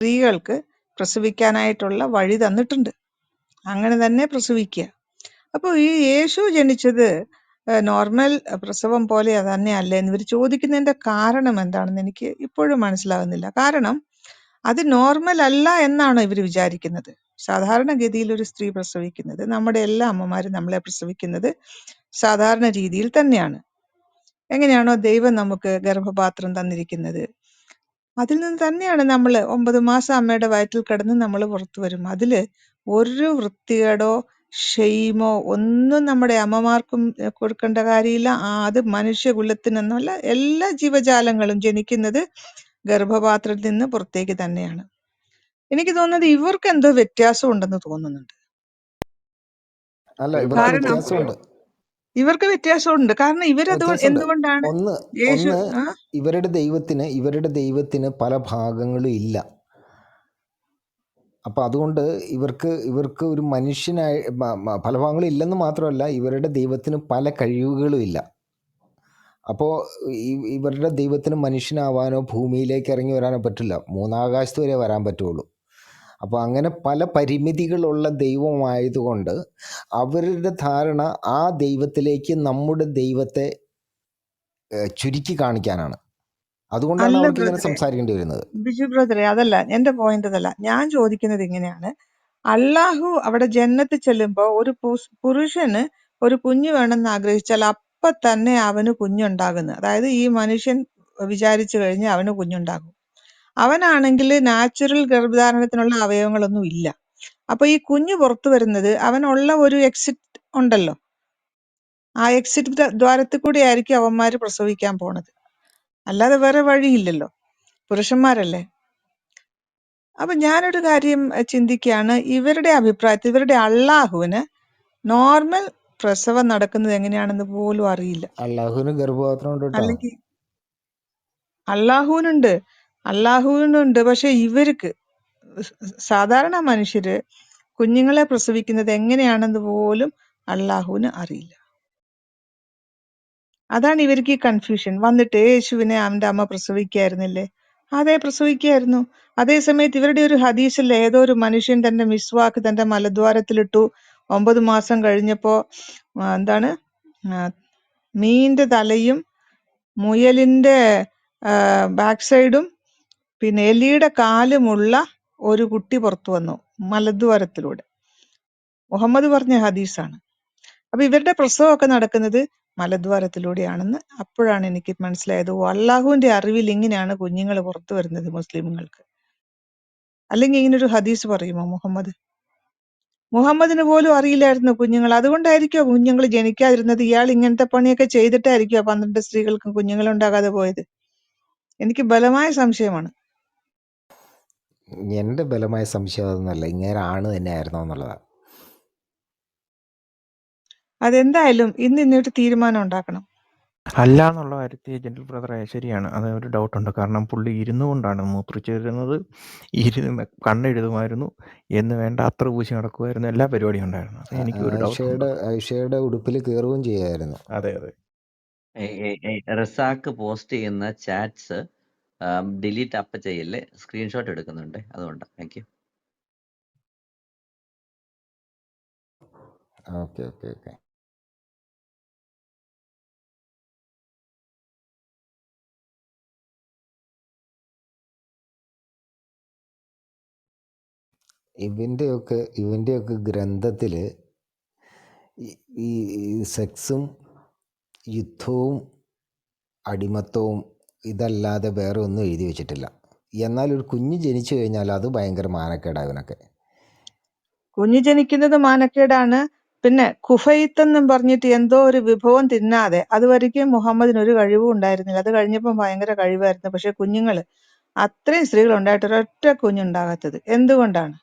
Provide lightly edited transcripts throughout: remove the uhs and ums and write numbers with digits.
സ്ത്രീകൾക്ക് പ്രസവിക്കാനായിട്ടുള്ള വഴി തന്നിട്ടുണ്ട്. അങ്ങനെ തന്നെ പ്രസവിക്കുക. അപ്പോൾ ഈ യേശു ജനിച്ചത് നോർമൽ പ്രസവം പോലെ തന്നെയല്ല എന്ന് ഇവർ ചോദിക്കുന്നതിന്റെ കാരണം എന്താണെന്ന് എനിക്ക് ഇപ്പോഴും മനസ്സിലാകുന്നില്ല. കാരണം അത് നോർമൽ അല്ല എന്നാണ് ഇവർ വിചാരിക്കുന്നത്. സാധാരണഗതിയിൽ ഒരു സ്ത്രീ പ്രസവിക്കുന്നത്, നമ്മുടെ എല്ലാ അമ്മമാരും നമ്മളെ പ്രസവിക്കുന്നത് സാധാരണ രീതിയിൽ തന്നെയാണ്. എങ്ങനെയാണോ ദൈവം നമുക്ക് ഗർഭപാത്രം തന്നിരിക്കുന്നത്, അതിൽ നിന്ന് തന്നെയാണ് നമ്മൾ 9 മാസം അമ്മയുടെ വയറ്റിൽ കിടന്ന് നമ്മൾ പുറത്തു വരും. അതില് ഒരു വൃത്തികേടോ ഷെയ്മോ ഒന്നും നമ്മുടെ അമ്മമാർക്കും കൊടുക്കേണ്ട കാര്യമില്ല. അത് മനുഷ്യകുലത്തിനെന്നല്ല, എല്ലാ ജീവജാലങ്ങളും ജനിക്കുന്നത് ഗർഭപാത്രത്തിൽ നിന്ന് പുറത്തേക്ക് തന്നെയാണ്. എനിക്ക് തോന്നുന്നത് ഇവർക്ക് എന്തോ വ്യത്യാസം ഉണ്ടെന്ന് തോന്നുന്നുണ്ട്. അല്ല, ഇവർക്ക് കാരണം വ്യത്യാസമുണ്ട്. ഇവർക്ക് വ്യത്യാസമുണ്ട്. കാരണം ഇവരത് എന്തുകൊണ്ടാണ് യേശു ഇവരുടെ ദൈവത്തിന് പല ഭാഗങ്ങളും ഇല്ല. അപ്പം അതുകൊണ്ട് ഇവർക്ക് ഒരു മനുഷ്യനായി പല ഭാഗങ്ങളും ഇല്ലെന്ന് മാത്രമല്ല, ഇവരുടെ ദൈവത്തിന് പല കഴിവുകളും ഇല്ല. അപ്പോൾ ഇവരുടെ ദൈവത്തിന് മനുഷ്യനാവാനോ ഭൂമിയിലേക്ക് ഇറങ്ങി വരാനോ പറ്റില്ല. മൂന്നാകാശത്ത് വരെ വരാൻ പറ്റുള്ളൂ. അപ്പോൾ അങ്ങനെ പല പരിമിതികളുള്ള ദൈവമായതുകൊണ്ട് അവരുടെ ധാരണ ആ ദൈവത്തിലേക്ക് നമ്മുടെ ദൈവത്തെ ചുരുക്കി കാണിക്കാനാണ്. അതുകൊണ്ടാണ് അവർക്ക് ഇങ്ങനെ സംസാരിക്കേണ്ടി വരുന്നത്. ബിജു ബ്രദറെ, അതല്ല എന്റെ പോയിന്റ്. അതല്ല ഞാൻ ചോദിക്കുന്നത്. ഇങ്ങനെയാണ്, അള്ളാഹു അവിടെ ജന്നത്തിൽ ചെല്ലുമ്പോ ഒരു പുരുഷന് ഒരു കുഞ്ഞ് വേണമെന്ന് ആഗ്രഹിച്ചാൽ അപ്പൊ തന്നെ അവന് കുഞ്ഞുണ്ടാകുന്നു. അതായത് ഈ മനുഷ്യൻ വിചാരിച്ചു കഴിഞ്ഞാൽ അവന് കുഞ്ഞുണ്ടാകും. അവനാണെങ്കിൽ നാച്ചുറൽ ഗർഭധാരണത്തിനുള്ള അവയവങ്ങളൊന്നും ഇല്ല. അപ്പൊ ഈ കുഞ്ഞ് പുറത്തു വരുന്നത് അവനുള്ള ഒരു എക്സിറ്റ് ഉണ്ടല്ലോ, ആ എക്സിറ്റ് ദ്വാരത്തിൽ കൂടി ആയിരിക്കും അവന്മാര് പ്രസവിക്കാൻ പോണത്. അല്ലാതെ വേറെ വഴിയില്ലല്ലോ, പുരുഷന്മാരല്ലേ. അപ്പൊ ഞാനൊരു കാര്യം ചിന്തിക്കുകയാണ്, ഇവരുടെ അഭിപ്രായത്തിൽ ഇവരുടെ അള്ളാഹുവിന് നോർമൽ പ്രസവം നടക്കുന്നത് എങ്ങനെയാണെന്ന് പോലും അറിയില്ല. അള്ളാഹുവിന് ഗർഭപാത്രം ഉണ്ട് കേട്ടോ. അല്ലെങ്കിൽ അള്ളാഹുവിനുണ്ട്, പക്ഷെ ഇവർക്ക് സാധാരണ മനുഷ്യര് കുഞ്ഞുങ്ങളെ പ്രസവിക്കുന്നത് എങ്ങനെയാണെന്ന് പോലും അള്ളാഹുവിന് അറിയില്ല. അതാണ് ഇവർക്ക് ഈ കൺഫ്യൂഷൻ. വന്നിട്ട് യേശുവിനെ അവന്റെ അമ്മ പ്രസവിക്കായിരുന്നില്ലേ? അതെ, പ്രസവിക്കായിരുന്നു. അതേ സമയത്ത് ഇവരുടെ ഒരു ഹദീസിൽ ഏതോ ഒരു മനുഷ്യൻ തന്റെ മിസ്വാക്ക് തന്റെ മലദ്വാരത്തിലിട്ടു. 9 മാസം കഴിഞ്ഞപ്പോ എന്താണ് മീന്റെ തലയും മുയലിന്റെ ബാക്ക് സൈഡും പിന്നെ എലിയുടെ കാലുമുള്ള ഒരു കുട്ടി പുറത്തു വന്നു മലദ്വാരത്തിലൂടെ. മുഹമ്മദ് പറഞ്ഞ ഹദീസാണ്. അപ്പൊ ഇവരുടെ പ്രസവമൊക്കെ നടക്കുന്നത് മലദ്വാരത്തിലൂടെയാണെന്ന് അപ്പോഴാണ് എനിക്ക് മനസ്സിലായത്. അള്ളാഹുവിന്റെ അറിവിൽ ഇങ്ങനെയാണ് കുഞ്ഞുങ്ങൾ പുറത്തു വരുന്നത് മുസ്ലിമുകൾക്ക്. അല്ലെങ്കിൽ ഇങ്ങനൊരു ഹദീസ് പറയുമോ മുഹമ്മദിന് പോലും അറിയില്ലായിരുന്നു കുഞ്ഞുങ്ങൾ. അതുകൊണ്ടായിരിക്കോ കുഞ്ഞുങ്ങൾ ജനിക്കാതിരുന്നത്? ഇയാൾ ഇങ്ങനത്തെ പണിയൊക്കെ ചെയ്തിട്ടായിരിക്കോ 12 സ്ത്രീകൾക്കും കുഞ്ഞുങ്ങളുണ്ടാകാതെ പോയത്? എനിക്ക് ബലമായ സംശയമാണ്. എന്റെ ബലമായ സംശയം അതൊന്നല്ല, ഇങ്ങനെ ആണ് തന്നെ ആയിരുന്നോ എന്നുള്ളതാണ്. അതെന്തായാലും ഇന്നിട്ട് തീരുമാനം ഉണ്ടാക്കണം. അല്ല എന്നുള്ള കാര്യത്തിൽ ജനറൽ ബ്രദറെ ശരിയാണ്. അത് ഒരു ഡൗട്ടുണ്ട്. കാരണം പുള്ളി ഇരുന്നു കൊണ്ടാണ് മൂത്രിച്ചിരുന്നത്, കണ്ണെഴുതുമായിരുന്നു, എന്ന് വേണ്ട അത്ര പൂശി നടക്കുമായിരുന്നു, എല്ലാ പരിപാടിയും ഉണ്ടായിരുന്നു. അത് എനിക്ക് ഒരു ഡൗട്ടുണ്ട്. ഐഷയുടെ ഉടുപ്പിൽ കയറുകയും ചെയ്യായിരുന്നു. അതെ അതെ. റസാക്ക് പോസ്റ്റ് ചെയ്യുന്ന ചാറ്റ്സ് ഡിലീറ്റ് അപ്പ് ചെയ്യല്ലേ, സ്ക്രീൻഷോട്ട് എടുക്കുന്നുണ്ട്, അതുകൊണ്ടാണ്. Thank you. Okay okay okay. ഇവൻ്റെയൊക്കെ ഗ്രന്ഥത്തിൽ ഈ സെക്സും യുദ്ധവും അടിമത്തവും ഇതല്ലാതെ വേറെ ഒന്നും എഴുതി വെച്ചിട്ടില്ല. എന്നാൽ ഒരു കുഞ്ഞ് ജനിച്ചു കഴിഞ്ഞാൽ അത് ഭയങ്കര മാനക്കേടാണ് ഇവനൊക്കെ. കുഞ്ഞ് ജനിക്കുന്നത് മാനക്കേടാണ്. പിന്നെ കുഫൈത്തെന്നും പറഞ്ഞിട്ട് എന്തോ ഒരു വിഭവം തിന്നാതെ അതുവരെയ്ക്കും മുഹമ്മദിന് ഒരു കഴിവും ഉണ്ടായിരുന്നില്ല. അത് കഴിഞ്ഞപ്പം ഭയങ്കര കഴിവായിരുന്നു. പക്ഷെ കുഞ്ഞുങ്ങള് അത്രയും സ്ത്രീകൾ ഉണ്ടായിട്ട് ഒരൊറ്റ കുഞ്ഞുണ്ടാകാത്തത് എന്തുകൊണ്ടാണ്?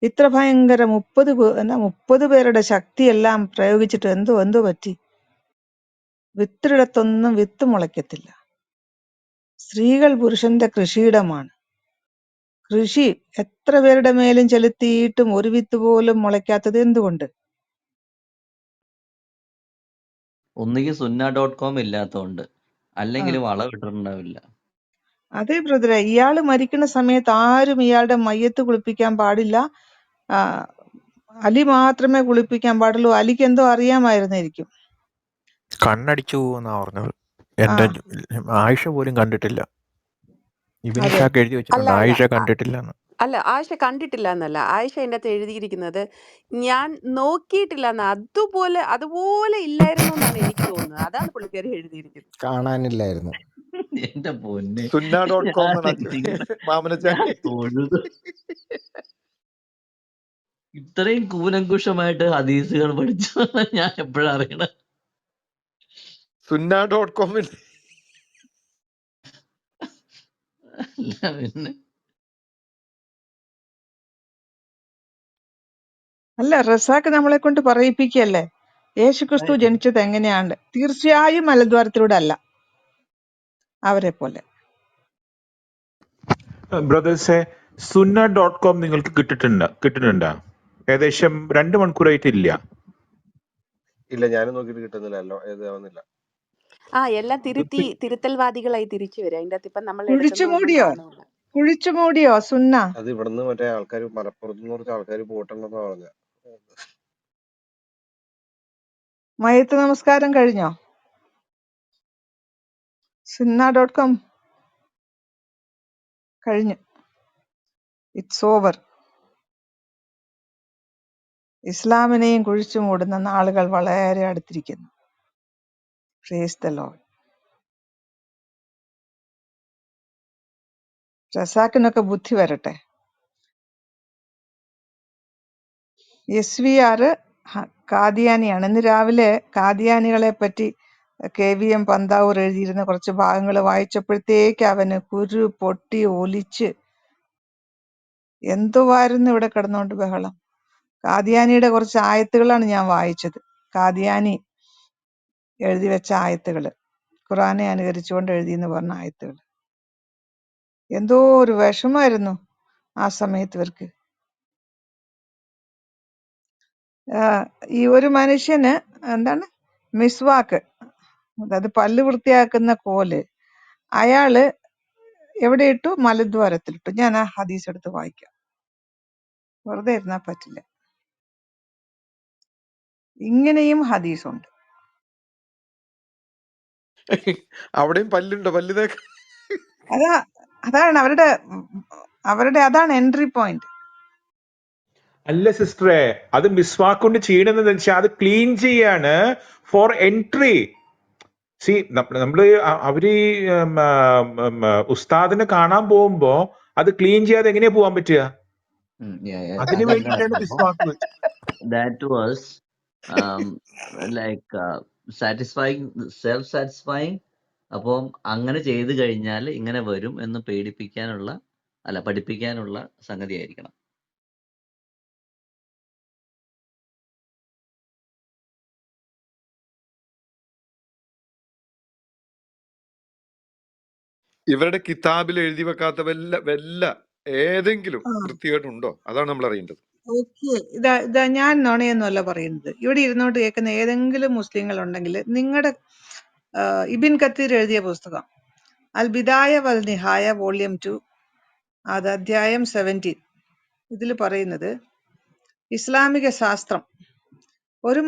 ഇത്ര ഭയങ്കര 30 പേരുടെ ശക്തിയെല്ലാം പ്രയോഗിച്ചിട്ട് എന്തോ പറ്റി? വിത്തിടത്തൊന്നും വിത്ത് മുളയ്ക്കത്തില്ല. സ്ത്രീകൾ പുരുഷന്റെ കൃഷിയിടമാണ്. കൃഷി എത്ര പേരുടെ മേലും ചെലുത്തിയിട്ടും ഒരു വിത്ത് പോലും മുളയ്ക്കാത്തത് എന്തുകൊണ്ട്? ഒന്നുകിൽ സുന്ന.com ഇല്ലാത്തതുകൊണ്ട്, അല്ലെങ്കിൽ വളമിട്ടിട്ടുണ്ടാവില്ല. അതെ ബ്രദറെ, ഇയാള് മരിക്കുന്ന സമയത്ത് ആരും ഇയാളുടെ മയ്യത്ത് കുളിപ്പിക്കാൻ പാടില്ല. ആ, അലി മാത്രമേ കുളിപ്പിക്കാൻ പാടുള്ളൂ. അലിക്ക് എന്തോ അറിയാമായിരുന്നിരിക്കും. കണ്ണടിച്ചു പോകുന്നാ പറഞ്ഞത്. ആ എൻ്റെ ആയിഷ പോലും കണ്ടിട്ടില്ല. ഇബിൻ അതെ. ഇഷാക്ക് എഴുതി അല്ല വെച്ചിട്ടുണ്ട് അല്ല ആയിഷ കണ്ടിട്ടില്ല എന്ന്. അല്ല, ആയിഷ കണ്ടിട്ടില്ല എന്നല്ല, ആയിഷ അതിൻ്റെ അകത്ത് എഴുതിയിരിക്കുന്നത് ഞാൻ നോക്കിയിട്ടില്ല എന്ന്. അതുപോലെ ഇല്ലായിരുന്നു എന്നാണ് എനിക്ക് തോന്നുന്നത്. അതാണ് പുള്ളിക്കാരി എഴുതിയിരിക്കുന്നത്. കാണാനില്ലായിരുന്നു. എന്റെ പൊന്നെ, സുന്ന.com ഞാൻ എന്നാണ് ഇങ്ങനെ ഞാൻ മാമനച്ചാണ്ടി. തൊഴുതു. ഇത്രയും കൂലങ്കുഷമായിട്ട് ഹദീസുകൾ പഠിച്ചു ഞാൻ എപ്പോഴാ അറിയണ. സുന്ന.com പിന്നെ അല്ല, റസാക്ക് നമ്മളെ കൊണ്ട് പറയിപ്പിക്കല്ലേ യേശുക്രിസ്തു ജനിച്ചത് എങ്ങനെയാണ്. തീർച്ചയായും മലദ്വാരത്തിലൂടെ അല്ല, അവരെ പോലെ. ബ്രദേഴ്സെ, സുന്ന.com നിങ്ങൾക്ക് കിട്ടുന്നുണ്ടോ? ഏകദേശം 2 മണിക്കൂറായിട്ടില്ല. ഇല്ല, ഞാനും നോക്കിയിട്ട് കിട്ടുന്നില്ല. ഇതാവുന്നില്ല. എല്ലാം തിരുത്തൽവാദികളായി തിരിച്ചു വരും. അതിൻ്റെ അകത്ത് ഇപ്പം നമ്മൾ കുഴിച്ചു എടുക്കുന്നൊന്നും മൂടിയോ കാണൂല. കുഴിച്ചു മൂടിയോ സുന്ന? അത് ഇവിടുന്ന് മറ്റേ ആൾക്കാർ മലപ്പുറത്ത് നിന്ന് കുറച്ച് ആൾക്കാർ പോയിട്ടുണ്ടെന്ന് പറഞ്ഞ. മയത്ത് നമസ്കാരം കഴിഞ്ഞോ? സുന്ന.com കഴിഞ്ഞു. It's over. ഇസ്ലാമിനെയും കുഴിച്ചു മൂടുന്ന നാളുകൾ വളരെ അടുത്തിരിക്കുന്നു. Praise the Lord. റസാക്കിനൊക്കെ ബുദ്ധി വരട്ടെ. SVR കാദിയാനിയാണ്. ഇന്ന് രാവിലെ കാദിയാനികളെ പറ്റി KVM പന്താവൂർ എഴുതിയിരുന്ന കുറച്ച് ഭാഗങ്ങൾ വായിച്ചപ്പോഴത്തേക്ക് അവന് കുരു പൊട്ടി ഒലിച്ച് എന്തുവായിരുന്നു ഇവിടെ കിടന്നുകൊണ്ട് ബഹളം. കാദിയാനിയുടെ കുറച്ച് ആയത്തുകളാണ് ഞാൻ വായിച്ചത്. കാദിയാനി എഴുതി വെച്ച ആയത്തുകൾ, ഖുറാനെ അനുകരിച്ചുകൊണ്ട് എഴുതിയെന്ന് പറഞ്ഞ ആയത്തുകൾ. എന്തോ ഒരു വിഷമായിരുന്നു ആ സമയത്ത് ഇവർക്ക്. ഈ ഒരു മനുഷ്യന് എന്താണ് മിസ്വാക്ക്, അതായത് പല്ല് വൃത്തിയാക്കുന്ന കോല്, അയാള് എവിടെ ഇട്ടു? മലദ്വാരത്തിലിട്ടു. ഞാൻ ആ ഹദീസ് എടുത്ത് വായിക്കാം, വെറുതെ ഇരുന്നാ പറ്റില്ല. ഇങ്ങനെയും ഹദീസുണ്ട്. അവിടെയും പല്ലുണ്ടോ? പല്ല് തേക്ക അതാണ് അതാണ് എൻട്രി പോയിന്റ്. അല്ല സിസ്റ്ററെ, അത് മിസ്വാക്ക് കൊണ്ട് ചെയ്യണമെന്ന് വെച്ചാൽ അത് ക്ലീൻ ചെയ്യാണ് ഫോർ എൻട്രി. നമ്മള് അവര് ഉസ്താദിനെ കാണാൻ പോകുമ്പോ അത് ക്ലീൻ ചെയ്യാതെ എങ്ങനെയാ പോവാൻ പറ്റുക? അതിനു വേണ്ടിയിട്ടാണ് മിസ്വാക്ക്. that was like satisfying, self satisfying. അപ്പം അങ്ങനെ ചെയ്തു കഴിഞ്ഞാൽ ഇങ്ങനെ വരും എന്ന് പഠിപ്പിക്കാനുള്ള സംഗതി ആയിരിക്കണം. ഇവരുടെ കിതാബിൽ എഴുതി വെക്കാത്ത വല്ല ഏതെങ്കിലും വൃത്തികേടുണ്ടോ? അതാണ് നമ്മൾ അറിയേണ്ടത്. ഓക്കെ, ഇതാ ഞാൻ നുണയൊന്നുമല്ല പറയുന്നത്. ഇവിടെ ഇരുന്നോട്ട് കേൾക്കുന്ന ഏതെങ്കിലും മുസ്ലിങ്ങൾ ഉണ്ടെങ്കിൽ നിങ്ങളുടെ ഇബിൻ കത്തീർ എഴുതിയ പുസ്തകം അൽ ബിദായ വൽ നിഹായ വോള്യം 2, അത് അധ്യായം 17, ഇതിൽ പറയുന്നത് ഇസ്ലാമിക ശാസ്ത്രം, ഒരു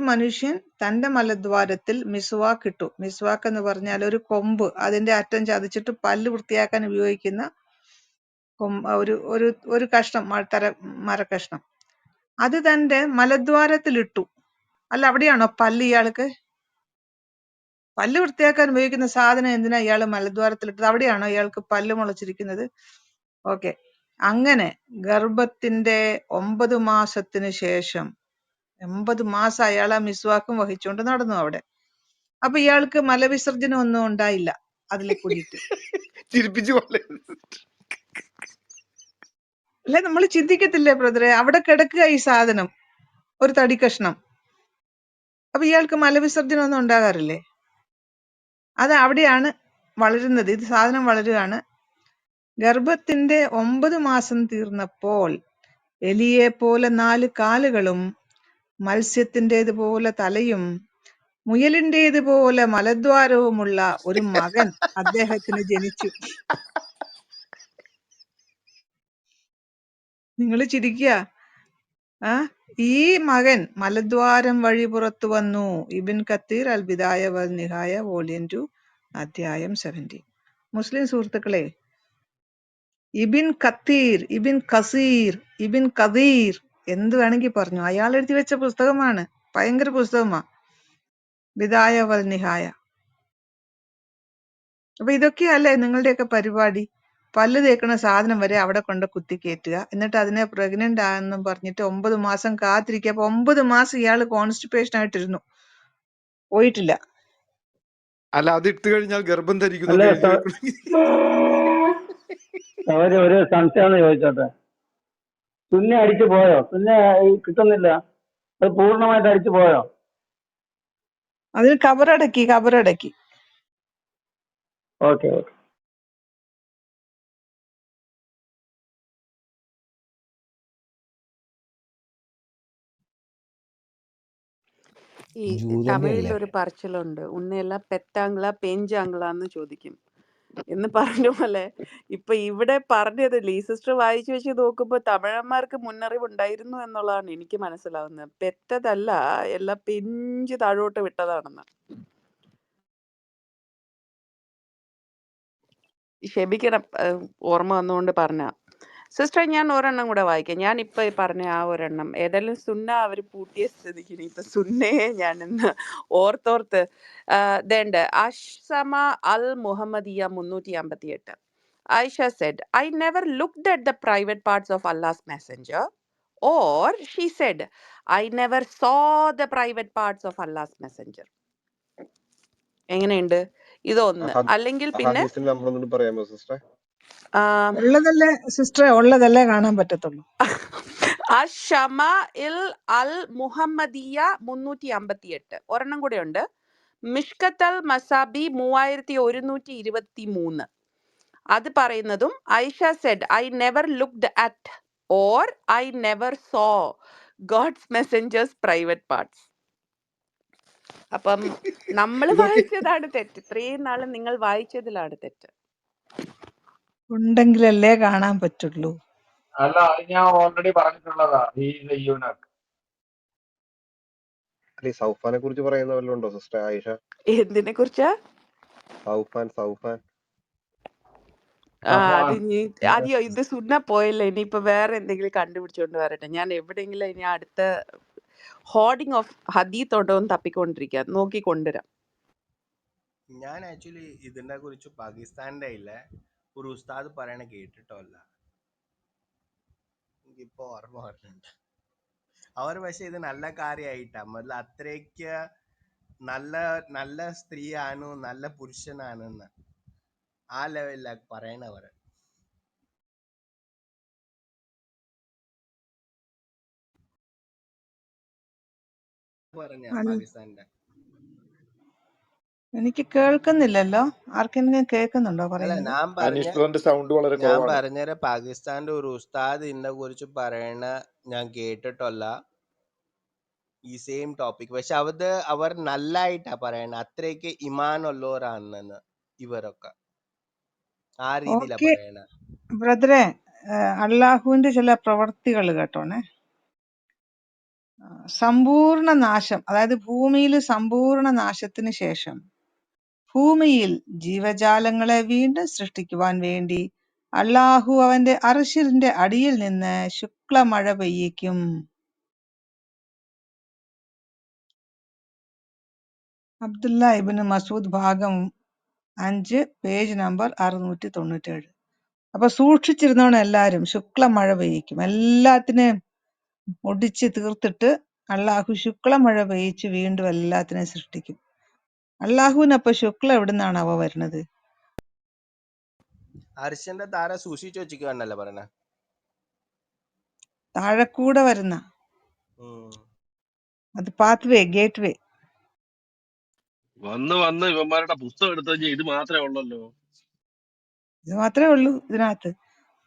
മനുഷ്യൻ തന്റെ മലദ്വാരത്തിൽ മിസ്വാക്ക് ഇട്ടു. മിസ്വാക്ക് എന്ന് പറഞ്ഞാൽ ഒരു കൊമ്പ്, അതിന്റെ അറ്റം ചതച്ചിട്ട് പല്ല് വൃത്തിയാക്കാൻ ഉപയോഗിക്കുന്ന ഒരു കഷ്ണം, മരക്കഷ്ണം. അത് തന്റെ മലദ്വാരത്തിലിട്ടു. അല്ല, അവിടെയാണോ പല്ല്? ഇയാൾക്ക് പല്ല് വൃത്തിയാക്കാൻ ഉപയോഗിക്കുന്ന സാധനം എന്തിനാ ഇയാള് മലദ്വാരത്തിലിട്ടത്? അവിടെയാണോ ഇയാൾക്ക് പല്ല് മുളച്ചിരിക്കുന്നത്? ഓക്കെ, അങ്ങനെ ഗർഭത്തിന്റെ 9 മാസത്തിന് ശേഷം 9 മാസം അയാൾ ആ മിസ്വാക്കും വഹിച്ചുകൊണ്ട് നടന്നു അവിടെ. അപ്പൊ ഇയാൾക്ക് മലവിസർജനം ഒന്നും ഉണ്ടായില്ല അതിൽ കൂടിയിട്ട്. ചിരിപ്പിച്ചു പോലെ. അല്ലെ, നമ്മൾ ചിന്തിക്കത്തില്ലേ ബ്രദറെ, അവിടെ കിടക്കുക ഈ സാധനം, ഒരു തടി കഷ്ണം. അപ്പൊ ഇയാൾക്ക് മലവിസർജനം ഒന്നും ഉണ്ടാകാറില്ലേ? അത് അവിടെയാണ് വളരുന്നത്. ഇത് സാധനം വളരുകയാണ്. ഗർഭത്തിന്റെ 9 മാസം തീർന്നപ്പോൾ എലിയെ പോലെ 4 കാലുകളും മത്സ്യത്തിൻ്റെതുപോലെ തലയും മുയലിന്റേതുപോലെ മലദ്വാരവുമുള്ള ഒരു മകൻ അദ്ദേഹത്തിന് ജനിച്ചു. നിങ്ങൾ ചിരിക്കുക. ആ ഈ മകൻ മലദ്വാരം വഴി പുറത്തു വന്നു. ഇബിൻ കത്തീർ അൽ ബിദായ വൽ നിഹായ വോളിയം 2 അധ്യായം 17. മുസ്ലിം സുഹൃത്തുക്കളെ, ഇബിൻ കത്തീർ, ഇബിൻ കസീർ, ഇബിൻ കദീർ എന്ത് വേണമെങ്കിൽ പറഞ്ഞു, അയാൾ എഴുതി വെച്ച പുസ്തകമാണ്. ഭയങ്കര പുസ്തകമാ ബിദായ വൽ നിഹായ. അപ്പൊ ഇതൊക്കെയല്ലേ നിങ്ങളുടെയൊക്കെ പരിപാടി? പല്ല് തേക്കണ സാധനം വരെ അവിടെ കൊണ്ട് കുത്തിക്കയറ്റുക, എന്നിട്ട് അതിനെ പ്രഗ്നന്റ് ആണെന്നും പറഞ്ഞിട്ട് 9 മാസം കാത്തിരിക്കുക. അപ്പൊ 9 മാസം ഇയാള് കോൺസ്റ്റിപ്പേഷൻ ആയിട്ടിരുന്നു, പോയിട്ടില്ല. അല്ല, അത് ഇട്ട് കഴിഞ്ഞാൽ ഗർഭം അല്ല ധരിക്കുന്നൊക്കെ എഴുതി വെക്കണമെങ്കിൽ ഒരു സംശയം ചോദിച്ചോട്ടെ. സുന്നെ അടിച്ചു പോയോ? സുന്നെ കിട്ടുന്നില്ല, അത് പൂർണ്ണമായിട്ട് അടിച്ചു പോയോ? അതിന് കബറടക്കി. Okay okay. ഈ ജൂതന്റെ തമിഴിൽ അല്ലേ? ഒരു പറച്ചിലുണ്ട്, ഉന്നെല്ലാം പെത്താങ്കള പെഞ്ചാങ്കളാന്ന് ചോദിക്കും എന്ന് പറഞ്ഞ പോലെ ഇപ്പൊ ഇവിടെ പറഞ്ഞത് ഈ സിസ്റ്റർ വായിച്ചു വെച്ച് നോക്കുമ്പോ തമിഴന്മാർക്ക് മുന്നറിവ് ഉണ്ടായിരുന്നു എന്നുള്ളതാണ് എനിക്ക് മനസ്സിലാവുന്നത്. പെറ്റതല്ല, എല്ലാം പെഞ്ച് താഴോട്ട് വിട്ടതാണെന്ന്. ക്ഷമിക്കണം, ഓർമ്മ വന്നുകൊണ്ട് പറഞ്ഞ. സിസ്റ്റർ, ഞാൻ ഒരെണ്ണം കൂടെ വായിക്കാം. ഞാൻ ഇപ്പൊ ഈ പറഞ്ഞ ആ ഒരെണ്ണം ഏതായാലും സുന്ന അവർ പൂട്ടിയ സ്ഥിതിക്ക് ഇപ്പൊ സുന്നയെ ഞാൻ ഇന്ന് ഓർത്തോർത്ത് ദേണ്ട് അഷ്സമ അൽ Muhammadiya 358. Aisha said, I never looked at the private parts of Allah's messenger. Or she said, I never saw the private parts of Allah's messenger. എങ്ങനെയുണ്ട് ഇതൊന്ന്? അല്ലെങ്കിൽ പിന്നെ ഹദീസിന്റെ നമ്പർ ഒന്നും പറയാമോ സിസ്റ്റർ? ഉള്ളതല്ലേ സിസ്റ്ററെ, ഉള്ളതല്ലേ കാണാൻ പറ്റത്തുള്ളൂ. അഷമ ഇൽ അൽ മുഹമ്മദിയ 358. ഒരെണ്ണം കൂടെ ഉണ്ട്, മിഷ്കത്തൽ മസാബി 3123. അത് പറയുന്നതും Aisha said, I never looked at or I never saw God's messenger's private parts. അപ്പം നമ്മൾ ഇതൊക്കെ വായിച്ചതാണ് തെറ്റ്. ഇത്രയും നാള് നിങ്ങൾ വായിച്ചതിലാണ് തെറ്റ്. ഉണ്ടെങ്കിലല്ലേ കാണാൻ പറ്റുള്ളൂ. അല്ല, അത് ഞാൻ ഓൾറെഡി പറഞ്ഞിട്ടുള്ളതാ. ഈ യൂനക് അല്ല, ഈ സൗഫാനെ കുറിച്ച് പറയുന്ന വല്ലതും ഉണ്ടോ സിസ്റ്റർ ആയിഷ? എന്തിനെ കുറിച്ചാ? സൗഫാൻ അത് അതെയോ, ഇത് സുന്ന പോയല്ലോ. ഇനിയിപ്പോ വേറെ എന്തെങ്കിലും കണ്ടുപിടിച്ചോണ്ട് വരട്ടെ. ഞാൻ എവിടെയെങ്കിലും ഇനി അടുത്ത ഹോർഡിങ് ഓഫ് ഹദീത്ത് ഉണ്ടോ എന്ന് തപ്പിക്കൊണ്ടിരിക്കുക, നോക്കി കൊണ്ടുവരാം. ഞാൻ ആക്ച്വലി ഇതിനെ കുറിച്ച് പാകിസ്ഥാൻ്റെ ഇല്ലേ ഒരു ഉസ്താദ് പറയണ കേട്ടിട്ടല്ല, എനിക്കിപ്പോ ഓർമ്മ വരുന്നുണ്ട്. അവർ പക്ഷെ ഇത് നല്ല കാര്യമായിട്ടാ, മതല അത്രയ്ക്ക് നല്ല നല്ല സ്ത്രീയാണ്, നല്ല പുരുഷനാണെന്ന് ആ ലെവലിലാണ് പറയണവർ. പറഞ്ഞ പാകിസ്ഥാന്റെ എനിക്ക് കേൾക്കുന്നില്ലല്ലോ. ആർക്കെങ്കിലും കേൾക്കുന്നുണ്ടോ അല്ല, പറയുന്നത്? അനിഷ്പ്രദന്റെ സൗണ്ട് വളരെ ഞാൻ കുറവാണ്. പറഞ്ഞ പാകിസ്ഥാന്റെ ഒരു ഉസ്താദ് ഇതിനെ കുറിച്ച് പറയണ ഞാൻ കേട്ടിട്ടല്ല ഈ സെയിം ടോപ്പിക്. പക്ഷെ അവർ നല്ലായിട്ടാ പറയണ, അത്രയ്ക്ക് ഇമാനുള്ളവരാണെന്ന് ഇവരൊക്കെ ആ രീതിയിലാ ഓക്കെ പറയണ. ബ്രദറെ, അള്ളാഹുവിന്റെ ചില പ്രവർത്തികൾ കേട്ടോണേ. സമ്പൂർണ്ണ നാശം, അതായത് ഭൂമിയിൽ സമ്പൂർണ്ണ നാശത്തിന് ശേഷം ഭൂമിയിൽ ജീവജാലങ്ങളെ വീണ്ടും സൃഷ്ടിക്കുവാൻ വേണ്ടി അള്ളാഹു അവന്റെ അർശിന്റെ അടിയിൽ നിന്ന് ശുക്ലമഴ പെയ്യിക്കും. അബ്ദുല്ല ഇബ്നു മസൂദ് ഭാഗം 5 പേജ് നമ്പർ 697. അപ്പൊ സൂക്ഷിച്ചിരുന്നോണം എല്ലാരും. ശുക്ലമഴ പെയ്യിക്കും, എല്ലാത്തിനെയും ഒടിച്ച് തീർത്തിട്ട് അള്ളാഹു ശുക്ലമഴ പെയ്യിച്ച് വീണ്ടും എല്ലാത്തിനെയും സൃഷ്ടിക്കും. അള്ളാഹുവിനപ്പൊ ശുക്ല എവിടുന്നാണ് അവ വരുന്നത്? അർശന്റെ താര സൂക്ഷിച്ചു വെച്ചിരിക്കുകയാണല്ലേ പറയണ. താഴെക്കൂടെ വരുന്ന അത് പാത്വേ, ഗേറ്റ് വേ. വന്ന് ഇവന്മാരുടെ പുസ്തകം എടുത്തു കഴിഞ്ഞാൽ ഇത് മാത്രമേ ഉള്ളല്ലോ. ഇത് മാത്രമേ ഉള്ളൂ ഇതിനകത്ത്.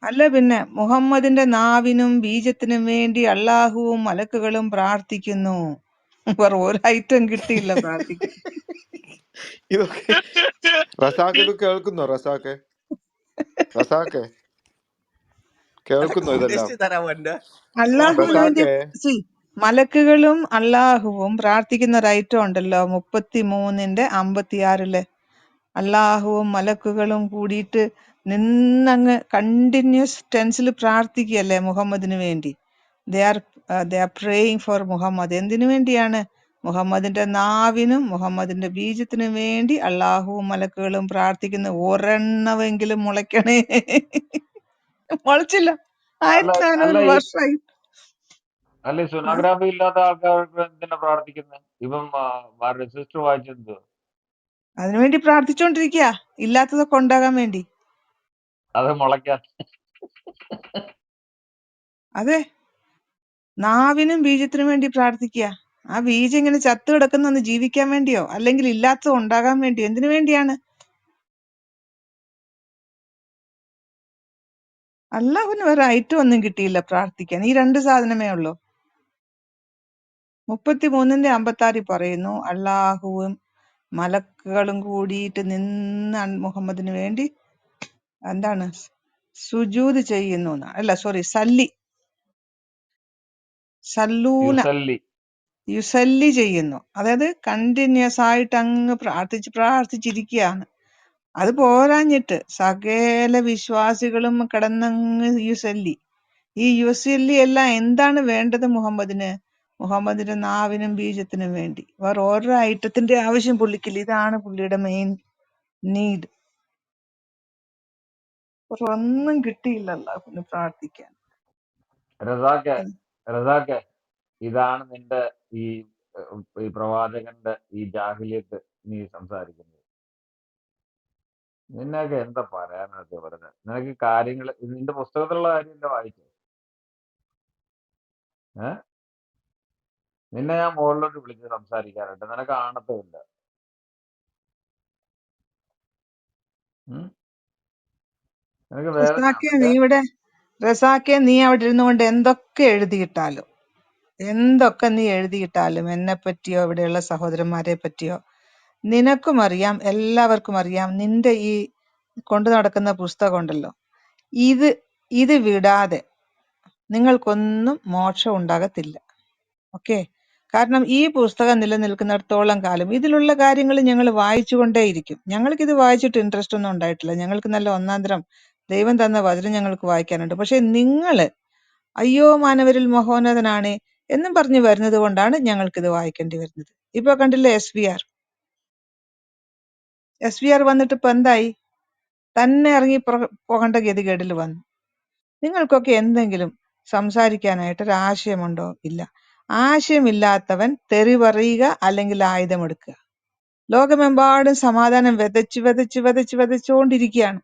അല്ല പിന്നെ മുഹമ്മദിന്റെ നാവിനും ബീജത്തിനും വേണ്ടി അള്ളാഹുവും മലക്കുകളും പ്രാർത്ഥിക്കുന്നു. വേറെ ഒരു ഐറ്റം കിട്ടിയില്ല പ്രാർത്ഥിക്കാൻ. ഇതൊക്കെ റസാക്ക് ഇത് കേൾക്കുന്നോ? റസാക്കെ അല്ല കേൾക്കുന്നോ ഇതെല്ലാം? കോണ്ടെസ്റ്റ് തരാൻ അള്ളാഹുവിന് വേണ്ടി റസാക്കെ മലക്കുകളും അള്ളാഹുവും പ്രാർത്ഥിക്കുന്ന ഒരു ഐറ്റം ഉണ്ടല്ലോ, 33:56 അള്ളാഹുവും മലക്കുകളും കൂടിയിട്ട് നിന്നങ്ങ് കണ്ടിന്യൂസ് ടെൻസിൽ പ്രാർത്ഥിക്കുകയല്ലേ മുഹമ്മദിന് വേണ്ടി. They are praying for Muhammad. എന്തിനു വേണ്ടിയാണ്? മുഹമ്മദിന്റെ നാവിനും മുഹമ്മദിന്റെ ബീജത്തിനും വേണ്ടി അള്ളാഹുവും മലക്കുകളും പ്രാർത്ഥിക്കുന്ന ഒരെണ്ണമെങ്കിലും മുളയ്ക്കണേ. മുളച്ചില്ല. അല്ല അല്ല 1400 ഈ വർഷമായി. അല്ല ഈ ആ, സോനോഗ്രാഫി ഇല്ലാത്ത ആൾക്കാർക്ക് എന്തിനാ പ്രാർത്ഥിക്കുന്നത്? ഇപ്പം സിസ്റ്റർ വായിച്ചത് അതിനുവേണ്ടി പ്രാർത്ഥിച്ചോണ്ടിരിക്കുക, ഇല്ലാത്തതൊക്കെ ഉണ്ടാകാൻ വേണ്ടി. അത് മുളയ്ക്കാൻ. അതെ, നാവിനും ബീജത്തിനും വേണ്ടി പ്രാർത്ഥിക്കുക. ആ ബീജം ഇങ്ങനെ ചത്തു കിടക്കുന്ന ജീവിക്കാൻ വേണ്ടിയോ അല്ലെങ്കിൽ ഇല്ലാത്തത് ഉണ്ടാകാൻ വേണ്ടിയോ? എന്തിനു വേണ്ടിയാണ്? അള്ളാഹുവിന് വേറെ ഐറ്റം ഒന്നും കിട്ടിയില്ല പ്രാർത്ഥിക്കാൻ. ഈ രണ്ട് സാധനമേ ഉള്ളൂ. 33:56 പറയുന്നു, അള്ളാഹുവും മലക്കുകളും കൂടിയിട്ട് നിന്ന് മുഹമ്മദിന് വേണ്ടി എന്താണ് സുജൂദ് ചെയ്യുന്നു അല്ല, സോറി, സല്ലൂന യുസല്ലി. യുസല്ലി ചെയ്യുന്നു. അതായത് കണ്ടിന്യൂസ് ആയിട്ട് അങ്ങ് പ്രാർത്ഥിച്ചിരിക്കുകയാണ്. അത് പോരാഞ്ഞിട്ട് സകല വിശ്വാസികളും കിടന്നങ്ങ് യുസല്ലി. ഈ യുസല്ലി എല്ലാം എന്താണ് വേണ്ടത് മുഹമ്മദിന്? മുഹമ്മദിന്റെ നാവിനും ബീജത്തിനും വേണ്ടി. വേറെ ഓരോ ഐറ്റത്തിന്റെ ആവശ്യം പുള്ളിക്കില്ല. ഇതാണ് പുള്ളിയുടെ മെയിൻ നീഡ്. ഒന്നും കിട്ടിയില്ല അല്ലാഹുവിന് പ്രാർത്ഥിക്കാൻ. റസാക്കെ ഇതാണ് നിന്റെ ഈ ഈ പ്രവാചകന്റെ ഈ ജാഹിലിയത്ത് നീ സംസാരിക്കുന്നത്. നിന്നൊക്കെ എന്താ പറയാനൊക്കെ വെറുതെ. നിനക്ക് കാര്യങ്ങൾ നിന്റെ പുസ്തകത്തിലുള്ള കാര്യമല്ല വായിച്ചത്. നിന്നെ ഞാൻ മുകളിലോട്ട് വിളിച്ച് സംസാരിക്കാറുണ്ട്. നിനക്ക് ആണത്തുമില്ല. നിനക്ക് വേദന. റസാക്കെ, നീ അവിടെ ഇരുന്നുകൊണ്ട് എന്തൊക്കെ എഴുതിയിട്ടാലും എന്നെ പറ്റിയോ ഇവിടെയുള്ള സഹോദരന്മാരെ പറ്റിയോ നിനക്കും അറിയാം, എല്ലാവർക്കും അറിയാം. നിന്റെ ഈ കൊണ്ടു നടക്കുന്ന പുസ്തകം ഉണ്ടല്ലോ, ഇത് വിടാതെ നിങ്ങൾക്കൊന്നും മോക്ഷം ഉണ്ടാകത്തില്ല. ഓക്കെ? കാരണം ഈ പുസ്തകം നിലനിൽക്കുന്നിടത്തോളം കാലം ഇതിലുള്ള കാര്യങ്ങൾ ഞങ്ങൾ വായിച്ചുകൊണ്ടേയിരിക്കും. ഞങ്ങൾക്കിത് വായിച്ചിട്ട് ഇൻട്രസ്റ്റ് ഒന്നും ഉണ്ടായിട്ടില്ല. ഞങ്ങൾക്ക് നല്ല ഒന്നാന്തരം ദൈവം തന്ന വചനം ഞങ്ങൾക്ക് വായിക്കാനുണ്ട്. പക്ഷെ നിങ്ങള് അയ്യോ മാനവരിൽ മഹോന്നതനാണ് എന്നും പറഞ്ഞു വരുന്നത് കൊണ്ടാണ് ഞങ്ങൾക്കിത് വായിക്കേണ്ടി വരുന്നത്. ഇപ്പൊ കണ്ടില്ലേ SVR വന്നിട്ട് ഇപ്പൊ എന്തായി? തന്നെ ഇറങ്ങി പോകേണ്ട ഗതികേടിൽ വന്നു. നിങ്ങൾക്കൊക്കെ എന്തെങ്കിലും സംസാരിക്കാനായിട്ട് ഒരു ആശയമുണ്ടോ? ഇല്ല. ആശയമില്ലാത്തവൻ തെറി പറയുക അല്ലെങ്കിൽ ആയുധമെടുക്കുക. ലോകമെമ്പാടും സമാധാനം വിതച്ചുകൊണ്ടിരിക്കുകയാണ്.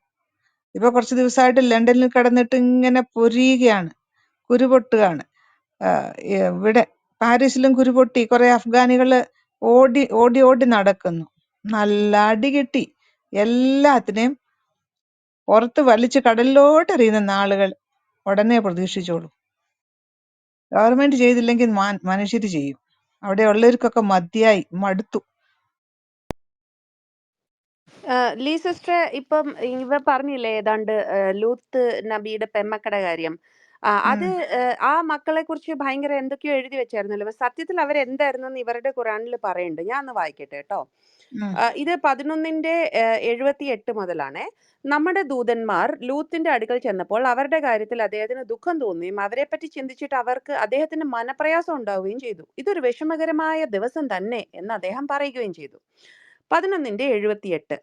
ഇപ്പൊ കുറച്ച് ദിവസമായിട്ട് ലണ്ടനിൽ കിടന്നിട്ട് ഇങ്ങനെ പൊരിയുകയാണ്, കുരുപൊട്ടുകയാണ്. ഇവിടെ പാരീസിലും കുരുപൊട്ടി. കുറെ അഫ്ഗാനികള് ഓടി ഓടി ഓടി നടക്കുന്നു. നല്ല അടി കിട്ടി. എല്ലാത്തിനെയും പുറത്ത് വലിച്ച് കടലിലോട്ട് എറിയുന്ന നാളുകൾ ഉടനെ പ്രതീക്ഷിച്ചോളൂ. ഗവൺമെന്റ് ചെയ്തില്ലെങ്കിൽ മനുഷ്യര് ചെയ്യും. അവിടെ ഉള്ളവർക്കൊക്കെ മതിയായി, മടുത്തു. ലീ സിസ്റ്റർ, ഇപ്പം ഇവ പറഞ്ഞില്ലേ ഏതാണ്ട് ലൂത്ത് നബിയുടെ പെമ്മക്കടെ കാര്യം. അത് ആ മക്കളെ കുറിച്ച് ഭയങ്കര എന്തൊക്കെയോ എഴുതി വെച്ചായിരുന്നല്ലോ. സത്യത്തിൽ അവരെന്തായിരുന്നു ഇവരുടെ ഖുറാനിൽ പറയുന്നുണ്ട്. ഞാൻ ഒന്ന് വായിക്കട്ടെ കേട്ടോ. ഇത് 11:78 മുതലാണേ. നമ്മുടെ ദൂതന്മാർ ലൂത്തിന്റെ അടുക്കൽ ചെന്നപ്പോൾ അവരുടെ കാര്യത്തിൽ അദ്ദേഹത്തിന് ദുഃഖം തോന്നുകയും അവരെപ്പറ്റി ചിന്തിച്ചിട്ട് അവർക്ക് അദ്ദേഹത്തിന് മനപ്രയാസം ഉണ്ടാവുകയും ചെയ്തു. ഇതൊരു വിഷമകരമായ ദിവസം തന്നെ എന്ന് അദ്ദേഹം പറയുകയും ചെയ്തു. 11:78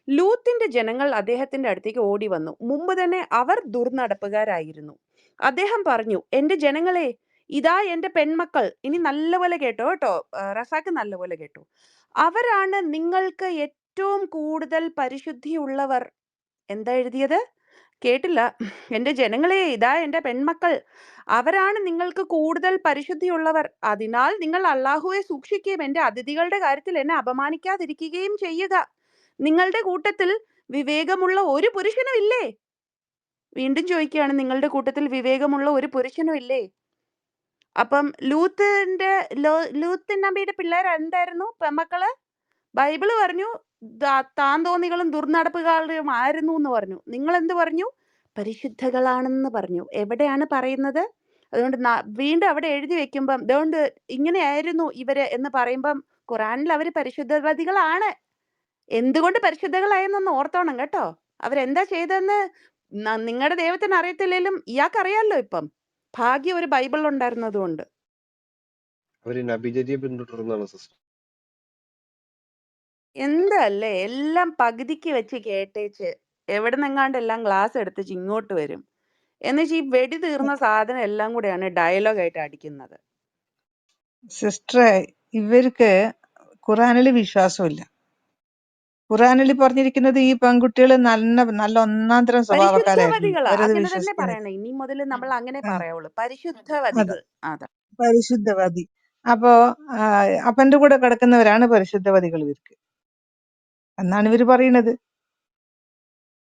ലൂത്തിന്റെ ജനങ്ങൾ അദ്ദേഹത്തിന്റെ അടുത്തേക്ക് ഓടി വന്നു. മുമ്പ് തന്നെ അവർ ദുർനടപ്പുകാരായിരുന്നു. അദ്ദേഹം പറഞ്ഞു, എന്റെ ജനങ്ങളെ, ഇതാ എന്റെ പെൺമക്കൾ. ഇനി നല്ലപോലെ കേട്ടോ റസാക്ക്, നല്ലപോലെ കേട്ടോ. അവരാണ് നിങ്ങൾക്ക് ഏറ്റവും കൂടുതൽ പരിശുദ്ധിയുള്ളവർ. എന്താ എഴുതിയത്? കേട്ടില്ല. എന്റെ ജനങ്ങളെ, ഇതാ എന്റെ പെൺമക്കൾ. അവരാണ് നിങ്ങൾക്ക് കൂടുതൽ പരിശുദ്ധിയുള്ളവർ. അതിനാൽ നിങ്ങൾ അള്ളാഹുവെ സൂക്ഷിക്കുകയും എന്റെ അതിഥികളുടെ കാര്യത്തിൽ എന്നെ അപമാനിക്കാതിരിക്കുകയും ചെയ്യുക. നിങ്ങളുടെ കൂട്ടത്തിൽ വിവേകമുള്ള ഒരു പുരുഷനും ഇല്ലേ? വീണ്ടും ചോദിക്കുകയാണ്, നിങ്ങളുടെ കൂട്ടത്തിൽ വിവേകമുള്ള ഒരു പുരുഷനും ഇല്ലേ? അപ്പം ലൂത്ത് നബിയുടെ പിള്ളേർ എന്തായിരുന്നു? പെമ്മക്കള്. ബൈബിള് പറഞ്ഞു താന്തോന്നികളും ദുർനടപ്പുകാരും ആയിരുന്നു എന്ന് പറഞ്ഞു. നിങ്ങൾ എന്ത് പറഞ്ഞു? പരിശുദ്ധകളാണെന്ന് പറഞ്ഞു. എവിടെയാണ് പറയുന്നത്? അതുകൊണ്ട് വീണ്ടും അവിടെ എഴുതി വെക്കുമ്പം അതുകൊണ്ട് ഇങ്ങനെയായിരുന്നു ഇവര് എന്ന് പറയുമ്പം ഖുറാനിൽ അവര് പരിശുദ്ധവതികളാണ്. എന്തുകൊണ്ട് പരിശുദ്ധകളായെന്നൊന്ന് ഓർത്തോണം കേട്ടോ. അവരെന്താ ചെയ്തതെന്ന് നിങ്ങളുടെ ദൈവത്തിന് അറിയത്തില്ലേലും ഇയാൾക്ക് അറിയാമല്ലോ. ഇപ്പം ഭാഗ്യം ഒരു ബൈബിൾ ഉണ്ടായിരുന്നത് കൊണ്ട്. അവര് നബിചര്യ പിന്തുടർന്നാണ് സിസ്റ്റർ. എന്തല്ലേ എല്ലാം പകുതിക്ക് വെച്ച് കേട്ടേച്ച് എവിടെ നിന്നെങ്ങാണ്ടെല്ലാം ഗ്ലാസ് എടുത്ത് ഇങ്ങോട്ട് വരും. എന്നുവെച്ചാൽ ഈ വെടി തീർന്ന സാധനം എല്ലാം കൂടെയാണ് ഡയലോഗായിട്ട് അടിക്കുന്നത്. സിസ്റ്ററെ, ഇവർക്ക് ഖുറാനിൽ വിശ്വാസമില്ല. ഖുറാനിൽ പറഞ്ഞിരിക്കുന്നത് ഈ പെൺകുട്ടികൾ നല്ല ഒന്നാം തരം സ്വഭാവക്കാരായിരുന്നു. പരിശുദ്ധവതികളാ, അവരത് അങ്ങനെ തന്നെ വിശ്വസിക്കുന്നില്ല. പറയണം. ഇനി മുതൽ നമ്മൾ അങ്ങനെ ആ, പറയാവുള്ളൂ. അതെ, പരിശുദ്ധവതികൾ. അതാ. പരിശുദ്ധവതി. അപ്പോ അപ്പന്റെ കൂടെ കിടക്കുന്നവരാണ് പരിശുദ്ധവതികൾ ഇവർക്ക് എന്നാണ് ഇവര് പറയുന്നത്.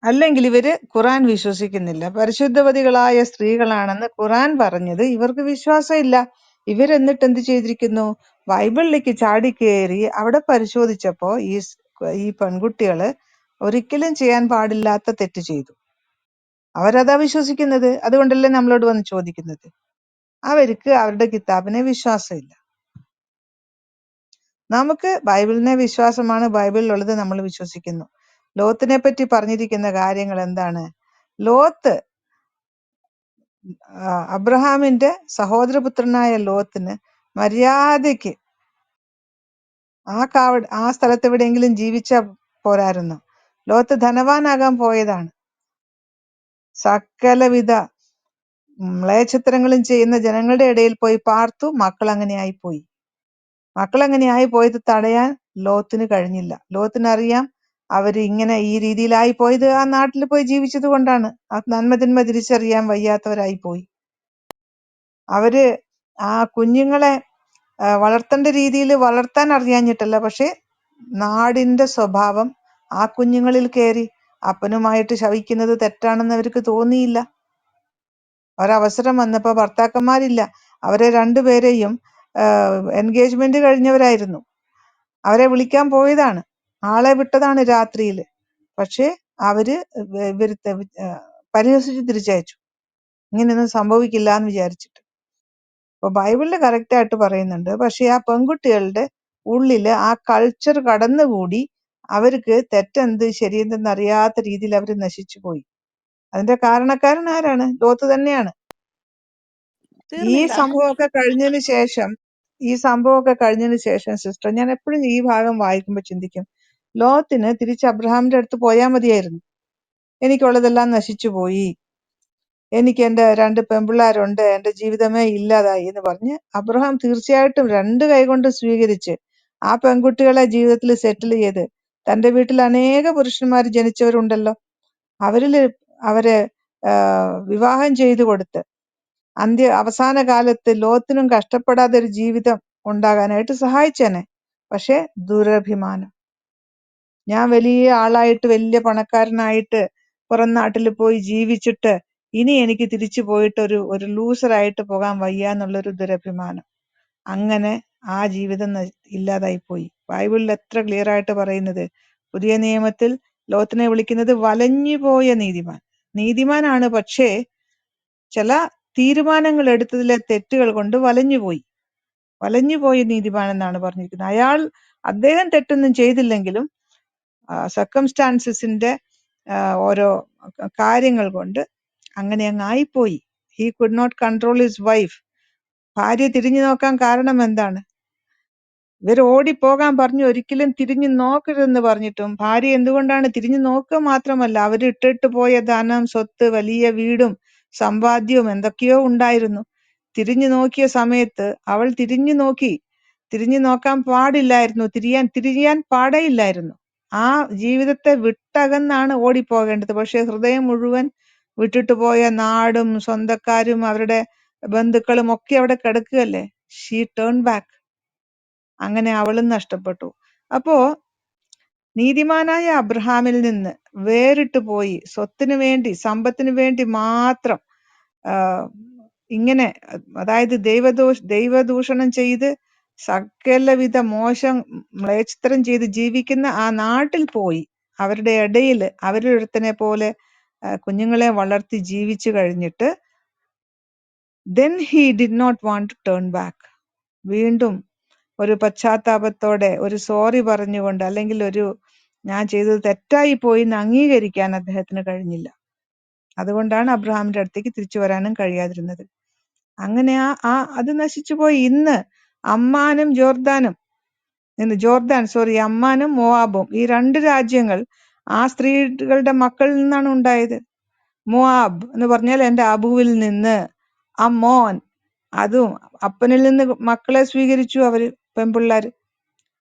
അല്ലെങ്കിൽ ഇവര് ഖുറാൻ വിശ്വസിക്കുന്നില്ല. പരിശുദ്ധവതികളായ സ്ത്രീകളാണെന്ന് ഖുറാൻ പറഞ്ഞത് ഇവർക്ക് വിശ്വാസമില്ല. ഇവരെന്നിട്ട് എന്ത് ചെയ്തിരിക്കുന്നു? ബൈബിളിലേക്ക് ചാടിക്കേറി അവിടെ പരിശോധിച്ചപ്പോ ഈ പെൺകുട്ടികള് ഒരിക്കലും ചെയ്യാൻ പാടില്ലാത്ത തെറ്റ് ചെയ്തു. അവരതാ വിശ്വസിക്കുന്നത്. അതുകൊണ്ടല്ലേ നമ്മളോട് വന്ന് ചോദിക്കുന്നത്. അവർക്ക് അവരുടെ കിതാബിനെ വിശ്വാസമില്ല. നമുക്ക് ബൈബിളിനെ വിശ്വാസമാണ്. ബൈബിളിലുള്ളത് നമ്മൾ വിശ്വസിക്കുന്നു. ലോത്തിനെ പറ്റി പറഞ്ഞിരിക്കുന്ന കാര്യങ്ങൾ എന്താണ്? ലോത്ത് അബ്രഹാമിന്റെ സഹോദരപുത്രനായ ലോത്തിന് മര്യാദയ്ക്ക് ആ സ്ഥലത്ത് എവിടെയെങ്കിലും ജീവിച്ചാ പോരായിരുന്നു. ലോത്ത് ധനവാനാകാൻ പോയതാണ്. സകലവിധ മ്ലേച്ഛത്തരങ്ങളും ചെയ്യുന്ന ജനങ്ങളുടെ ഇടയിൽ പോയി പാർത്തു. മക്കൾ അങ്ങനെ ആയി പോയത് തടയാൻ ലോത്തിന് കഴിഞ്ഞില്ല. ലോത്തിനറിയാം അവര് ഇങ്ങനെ ഈ രീതിയിലായി പോയത് ആ നാട്ടിൽ പോയി ജീവിച്ചത് കൊണ്ടാണ്. ആ നന്മതിന്മ തിരിച്ചറിയാൻ വയ്യാത്തവരായി പോയി. അവര് ആ കുഞ്ഞുങ്ങളെ വളർത്തേണ്ട രീതിയിൽ വളർത്താൻ അറിയാഞ്ഞിട്ടല്ല, പക്ഷെ നാടിന്റെ സ്വഭാവം ആ കുഞ്ഞുങ്ങളിൽ കയറി. അപ്പനുമായിട്ട് ശവിക്കുന്നത് തെറ്റാണെന്ന് അവർക്ക് തോന്നിയില്ല. ഒരവസരം വന്നപ്പോ ഭർത്താക്കന്മാരില്ല, അവരെ രണ്ടുപേരെയും എൻഗേജ്മെന്റ് കഴിഞ്ഞവരായിരുന്നു. അവരെ വിളിക്കാൻ പോയതാണ്, ആളെ വിട്ടതാണ് രാത്രിയില്. പക്ഷെ അവര് പരിഹസിച്ച് തിരിച്ചയച്ചു, ഇങ്ങനെയൊന്നും സംഭവിക്കില്ല എന്ന് വിചാരിച്ചിട്ട്. അപ്പൊ ബൈബിളില് കറക്റ്റ് ആയിട്ട് പറയുന്നുണ്ട്. പക്ഷെ ആ പെൺകുട്ടികളുടെ ഉള്ളില് ആ കൾച്ചർ കടന്നുകൂടി അവർക്ക് തെറ്റെന്ത് ശരിയെന്തെന്ന് അറിയാത്ത രീതിയിൽ അവർ നശിച്ചു പോയി. അതിന്റെ കാരണക്കാരൻ ആരാണ്? ലോത്ത് തന്നെയാണ്. ഈ തീർന്നില്ല. സംഭവമൊക്കെ കഴിഞ്ഞതിന് ശേഷം സിസ്റ്റർ, ഞാൻ എപ്പോഴും ഈ ഭാഗം വായിക്കുമ്പോൾ ചിന്തിക്കും, ലോത്തിന് തിരിച്ച് അബ്രഹാമിന്റെ അടുത്ത് പോയാൽ മതിയായിരുന്നു. എനിക്കുള്ളതെല്ലാം നശിച്ചു പോയി, എനിക്ക് എന്റെ 2 പെൺപിള്ളാരുണ്ട്, എന്റെ ജീവിതമേ ഇല്ലാതായി എന്ന് പറഞ്ഞ് അബ്രഹാം തീർച്ചയായിട്ടും 2 കൈകൊണ്ട് സ്വീകരിച്ച് ആ പെൺകുട്ടികളെ ജീവിതത്തിൽ സെറ്റിൽ ചെയ്ത് തന്റെ വീട്ടിൽ അനേക പുരുഷന്മാർ ജനിച്ചവരുണ്ടല്ലോ, അവരെ വിവാഹം ചെയ്തു കൊടുത്ത് അവസാന കാലത്ത് ലോത്തിനും കഷ്ടപ്പെടാതെ ഒരു ജീവിതം ഉണ്ടാകാനായിട്ട് സഹായിച്ചേനെ. പക്ഷെ ദുരഭിമാനം, ഞാൻ വലിയ ആളായിട്ട് വലിയ പണക്കാരനായിട്ട് പുറം നാട്ടിൽ പോയി ജീവിച്ചിട്ട് ഇനി എനിക്ക് തിരിച്ചു പോയിട്ട് ഒരു ലൂസറായിട്ട് പോകാൻ വയ്യ എന്നുള്ളൊരു ദുരഭിമാനം. അങ്ങനെ ആ ജീവിതം ഇല്ലാതായി പോയി. ബൈബിളിൽ എത്ര ക്ലിയർ ആയിട്ട് പറയുന്നത്. പുതിയ നിയമത്തിൽ ലോത്തിനെ വിളിക്കുന്നത് വലഞ്ഞുപോയ നീതിമാൻ. നീതിമാനാണ്, പക്ഷേ ചില തീരുമാനങ്ങൾ എടുത്തതിലെ തെറ്റുകൾ കൊണ്ട് വലഞ്ഞുപോയ നീതിമാൻ എന്നാണ് പറഞ്ഞിരിക്കുന്നത്. അദ്ദേഹം തെറ്റൊന്നും ചെയ്തില്ലെങ്കിലും സർക്കംസ്റ്റാൻസസിന്റെ ഓരോ കാര്യങ്ങൾ കൊണ്ട് അങ്ങനെ അങ്ങ് ആയിപ്പോയി. He could not control his wife. ഭാര്യ തിരിഞ്ഞു നോക്കാൻ കാരണം എന്താണ്? ഇവർ ഓടിപ്പോകാൻ പറഞ്ഞു, ഒരിക്കലും തിരിഞ്ഞു നോക്കരുതെന്ന് പറഞ്ഞിട്ടും ഭാര്യ എന്തുകൊണ്ടാണ് തിരിഞ്ഞു നോക്കുക? മാത്രമല്ല, അവര് ഇട്ടിട്ട് പോയ ധനം, സ്വത്ത്, വലിയ വീടും സമ്പാദ്യവും എന്തൊക്കെയോ ഉണ്ടായിരുന്നു. തിരിഞ്ഞു നോക്കിയ സമയത്ത് അവൾ തിരിഞ്ഞു നോക്കാൻ പാടില്ലായിരുന്നു, തിരിയാൻ പാടേയില്ലായിരുന്നു. ആ ജീവിതത്തെ വിട്ടകന്നാണ് ഓടിപ്പോകേണ്ടത്. പക്ഷെ ഹൃദയം മുഴുവൻ വിട്ടിട്ട് പോയ നാടും സ്വന്തക്കാരും അവരുടെ ബന്ധുക്കളും ഒക്കെ അവിടെ കിടക്കുകയല്ലേ. She turn back. അങ്ങനെ അവളും നഷ്ടപ്പെട്ടു. അപ്പോ നീതിമാനായ അബ്രഹാമിൽ നിന്ന് വേറിട്ട് പോയി സ്വത്തിനു വേണ്ടി, സമ്പത്തിനു വേണ്ടി മാത്രം ഇങ്ങനെ അതായത് ദൈവദൂഷണം ചെയ്ത് സകലവിധ മോശം മ്ലേച്ഛതരം ചെയ്ത് ജീവിക്കുന്ന ആ നാട്ടിൽ പോയി അവരുടെ ഇടയിൽ അവരൊരുത്തനെ പോലെ കുഞ്ഞുങ്ങളെ വളർത്തി ജീവിച്ചു കഴിഞ്ഞിട്ട് then he did not want to turn back. വീണ്ടും ഒരു പശ്ചാത്താപത്തോടെ ഒരു സോറി പറഞ്ഞുകൊണ്ട് അല്ലെങ്കിൽ ഒരു ഞാൻ ചെയ്തത് തെറ്റായി പോയി എന്ന് അംഗീകരിക്കാൻ അദ്ദേഹത്തിന് കഴിഞ്ഞില്ല. അതുകൊണ്ടാണ് അബ്രഹാമിന്റെ അടുത്തേക്ക് തിരിച്ചു വരാനും കഴിയാതിരുന്നത്. അങ്ങനെ അത് നശിച്ചുപോയി. ഇന്ന് അമ്മാനും അമ്മാനും മോവാബും ഈ രണ്ട് രാജ്യങ്ങൾ ആ സ്ത്രീകളുടെ മക്കളിൽ നിന്നാണ് ഉണ്ടായത്. മോവാബ് എന്ന് പറഞ്ഞാൽ എന്റെ അബുവിൽ നിന്ന്, അമ്മോൻ അതും അപ്പനിൽ നിന്ന് മക്കളെ സ്വീകരിച്ചു അവര് പെൺപിള്ളാര്.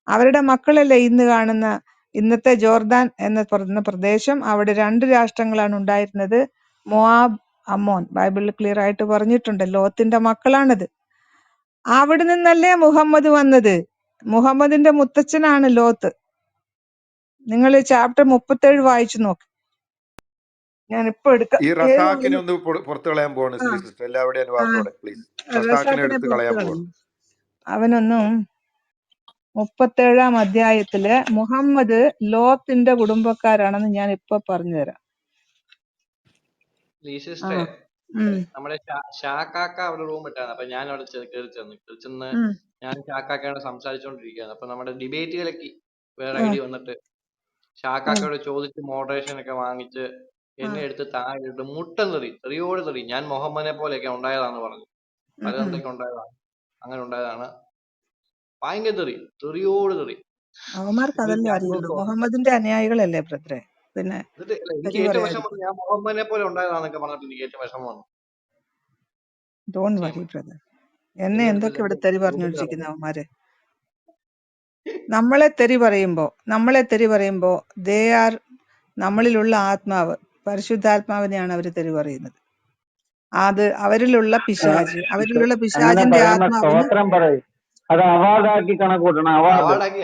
അവരുടെ മക്കളല്ലേ ഇന്ന് കാണുന്ന ഇന്നത്തെ ജോർദാൻ എന്ന് പറയുന്ന പ്രദേശം. അവിടെ രണ്ട് രാഷ്ട്രങ്ങളാണ് ഉണ്ടായിരുന്നത്, മോവാബ്, അമ്മോൻ. ബൈബിളിൽ ക്ലിയർ ആയിട്ട് പറഞ്ഞിട്ടുണ്ട്. ലോത്തിന്റെ മക്കളാണിത്. അവിടെ നിന്നല്ലേ മുഹമ്മദ് വന്നത്. മുഹമ്മദിന്റെ മുത്തച്ഛനാണ് ലോത്ത്. നിങ്ങൾ ചാപ്റ്റർ 37 വായിച്ചു നോക്ക്. ഞാൻ ഇപ്പൊ എടുക്കാം. ഈ റസാക്കിനെ ഒന്ന് പുറത്തു കളയാൻ പോവാണ് സിസ്റ്റർ, എല്ലാവരുടെയും അനുവാദത്തോടെ പ്ലീസ്. റസാക്കിനെ എടുത്ത് കളയാൻ പോവാണ്. അവനൊന്നും 37 അധ്യായത്തില് മുഹമ്മദ് ലോത്തിന്റെ കുടുംബക്കാരാണെന്ന് ഞാൻ ഇപ്പൊ പറഞ്ഞുതരാം. സിസ്റ്ററെ, നമ്മുടെ ഷാക്കാക്ക അവിടെ റൂം ഇട്ടായിരുന്നു. അപ്പൊ ഞാൻ അവിടെ കയറി ചെന്ന് ഞാൻ ഷാക്കാക്കയോട് സംസാരിച്ചോണ്ടിരിക്കുകയാണ്. അപ്പൊ നമ്മുടെ ഡിബേറ്റുകളൊക്കെ വേറെ ഐഡി വന്നിട്ട് ഷാക്കാക്കയോട് ചോദിച്ച് മോഡറേഷൻ ഒക്കെ വാങ്ങിച്ച് എന്നെ എടുത്ത് താഴെ ഇട്ട് മുട്ടം തെറിയോട് തെറി. ഞാൻ മുഹമ്മദിനെ പോലെയൊക്കെ ഉണ്ടായതാന്ന് പറഞ്ഞു. പലതൊക്കെ ഉണ്ടായതാണ്, അങ്ങനെ ഉണ്ടായതാണ്. ഭയങ്കര തെറിയോട് തെറി. അവന്മാർക്ക് അതല്ലേ അറിയുള്ളൂ. മുഹമ്മദിന്റെ അനുയായികളല്ലേ ബ്രദറെ. പിന്നെ എനിക്ക് ഏറ്റവും വിഷമം വന്നു, ഞാൻ മുഹമ്മദിനെ പോലെ ഉണ്ടായതാന്നൊക്കെ പറഞ്ഞിട്ട് എനിക്ക് ഏറ്റവും വിഷമം വന്നു. Don't worry brother. എന്നെ എന്തൊക്കെ ഇവിടെ തെറി പറഞ്ഞു വെച്ചിരിക്കുന്ന അവന്മാര്. നമ്മളെ തെറി പറയുമ്പോ ദേ ആർ നമ്മളിലുള്ള ആത്മാവ്, പരിശുദ്ധാത്മാവിനെയാണ് അവര് തെറി പറയുന്നത്. അത് അവരിലുള്ള പിശാച്, അവരിലുള്ള പിശാചിന്റെ ആത്മാവിന് സ്തോത്രം പറയും. അത് അവാർഡാക്കി കണക്കൂട്ടണം.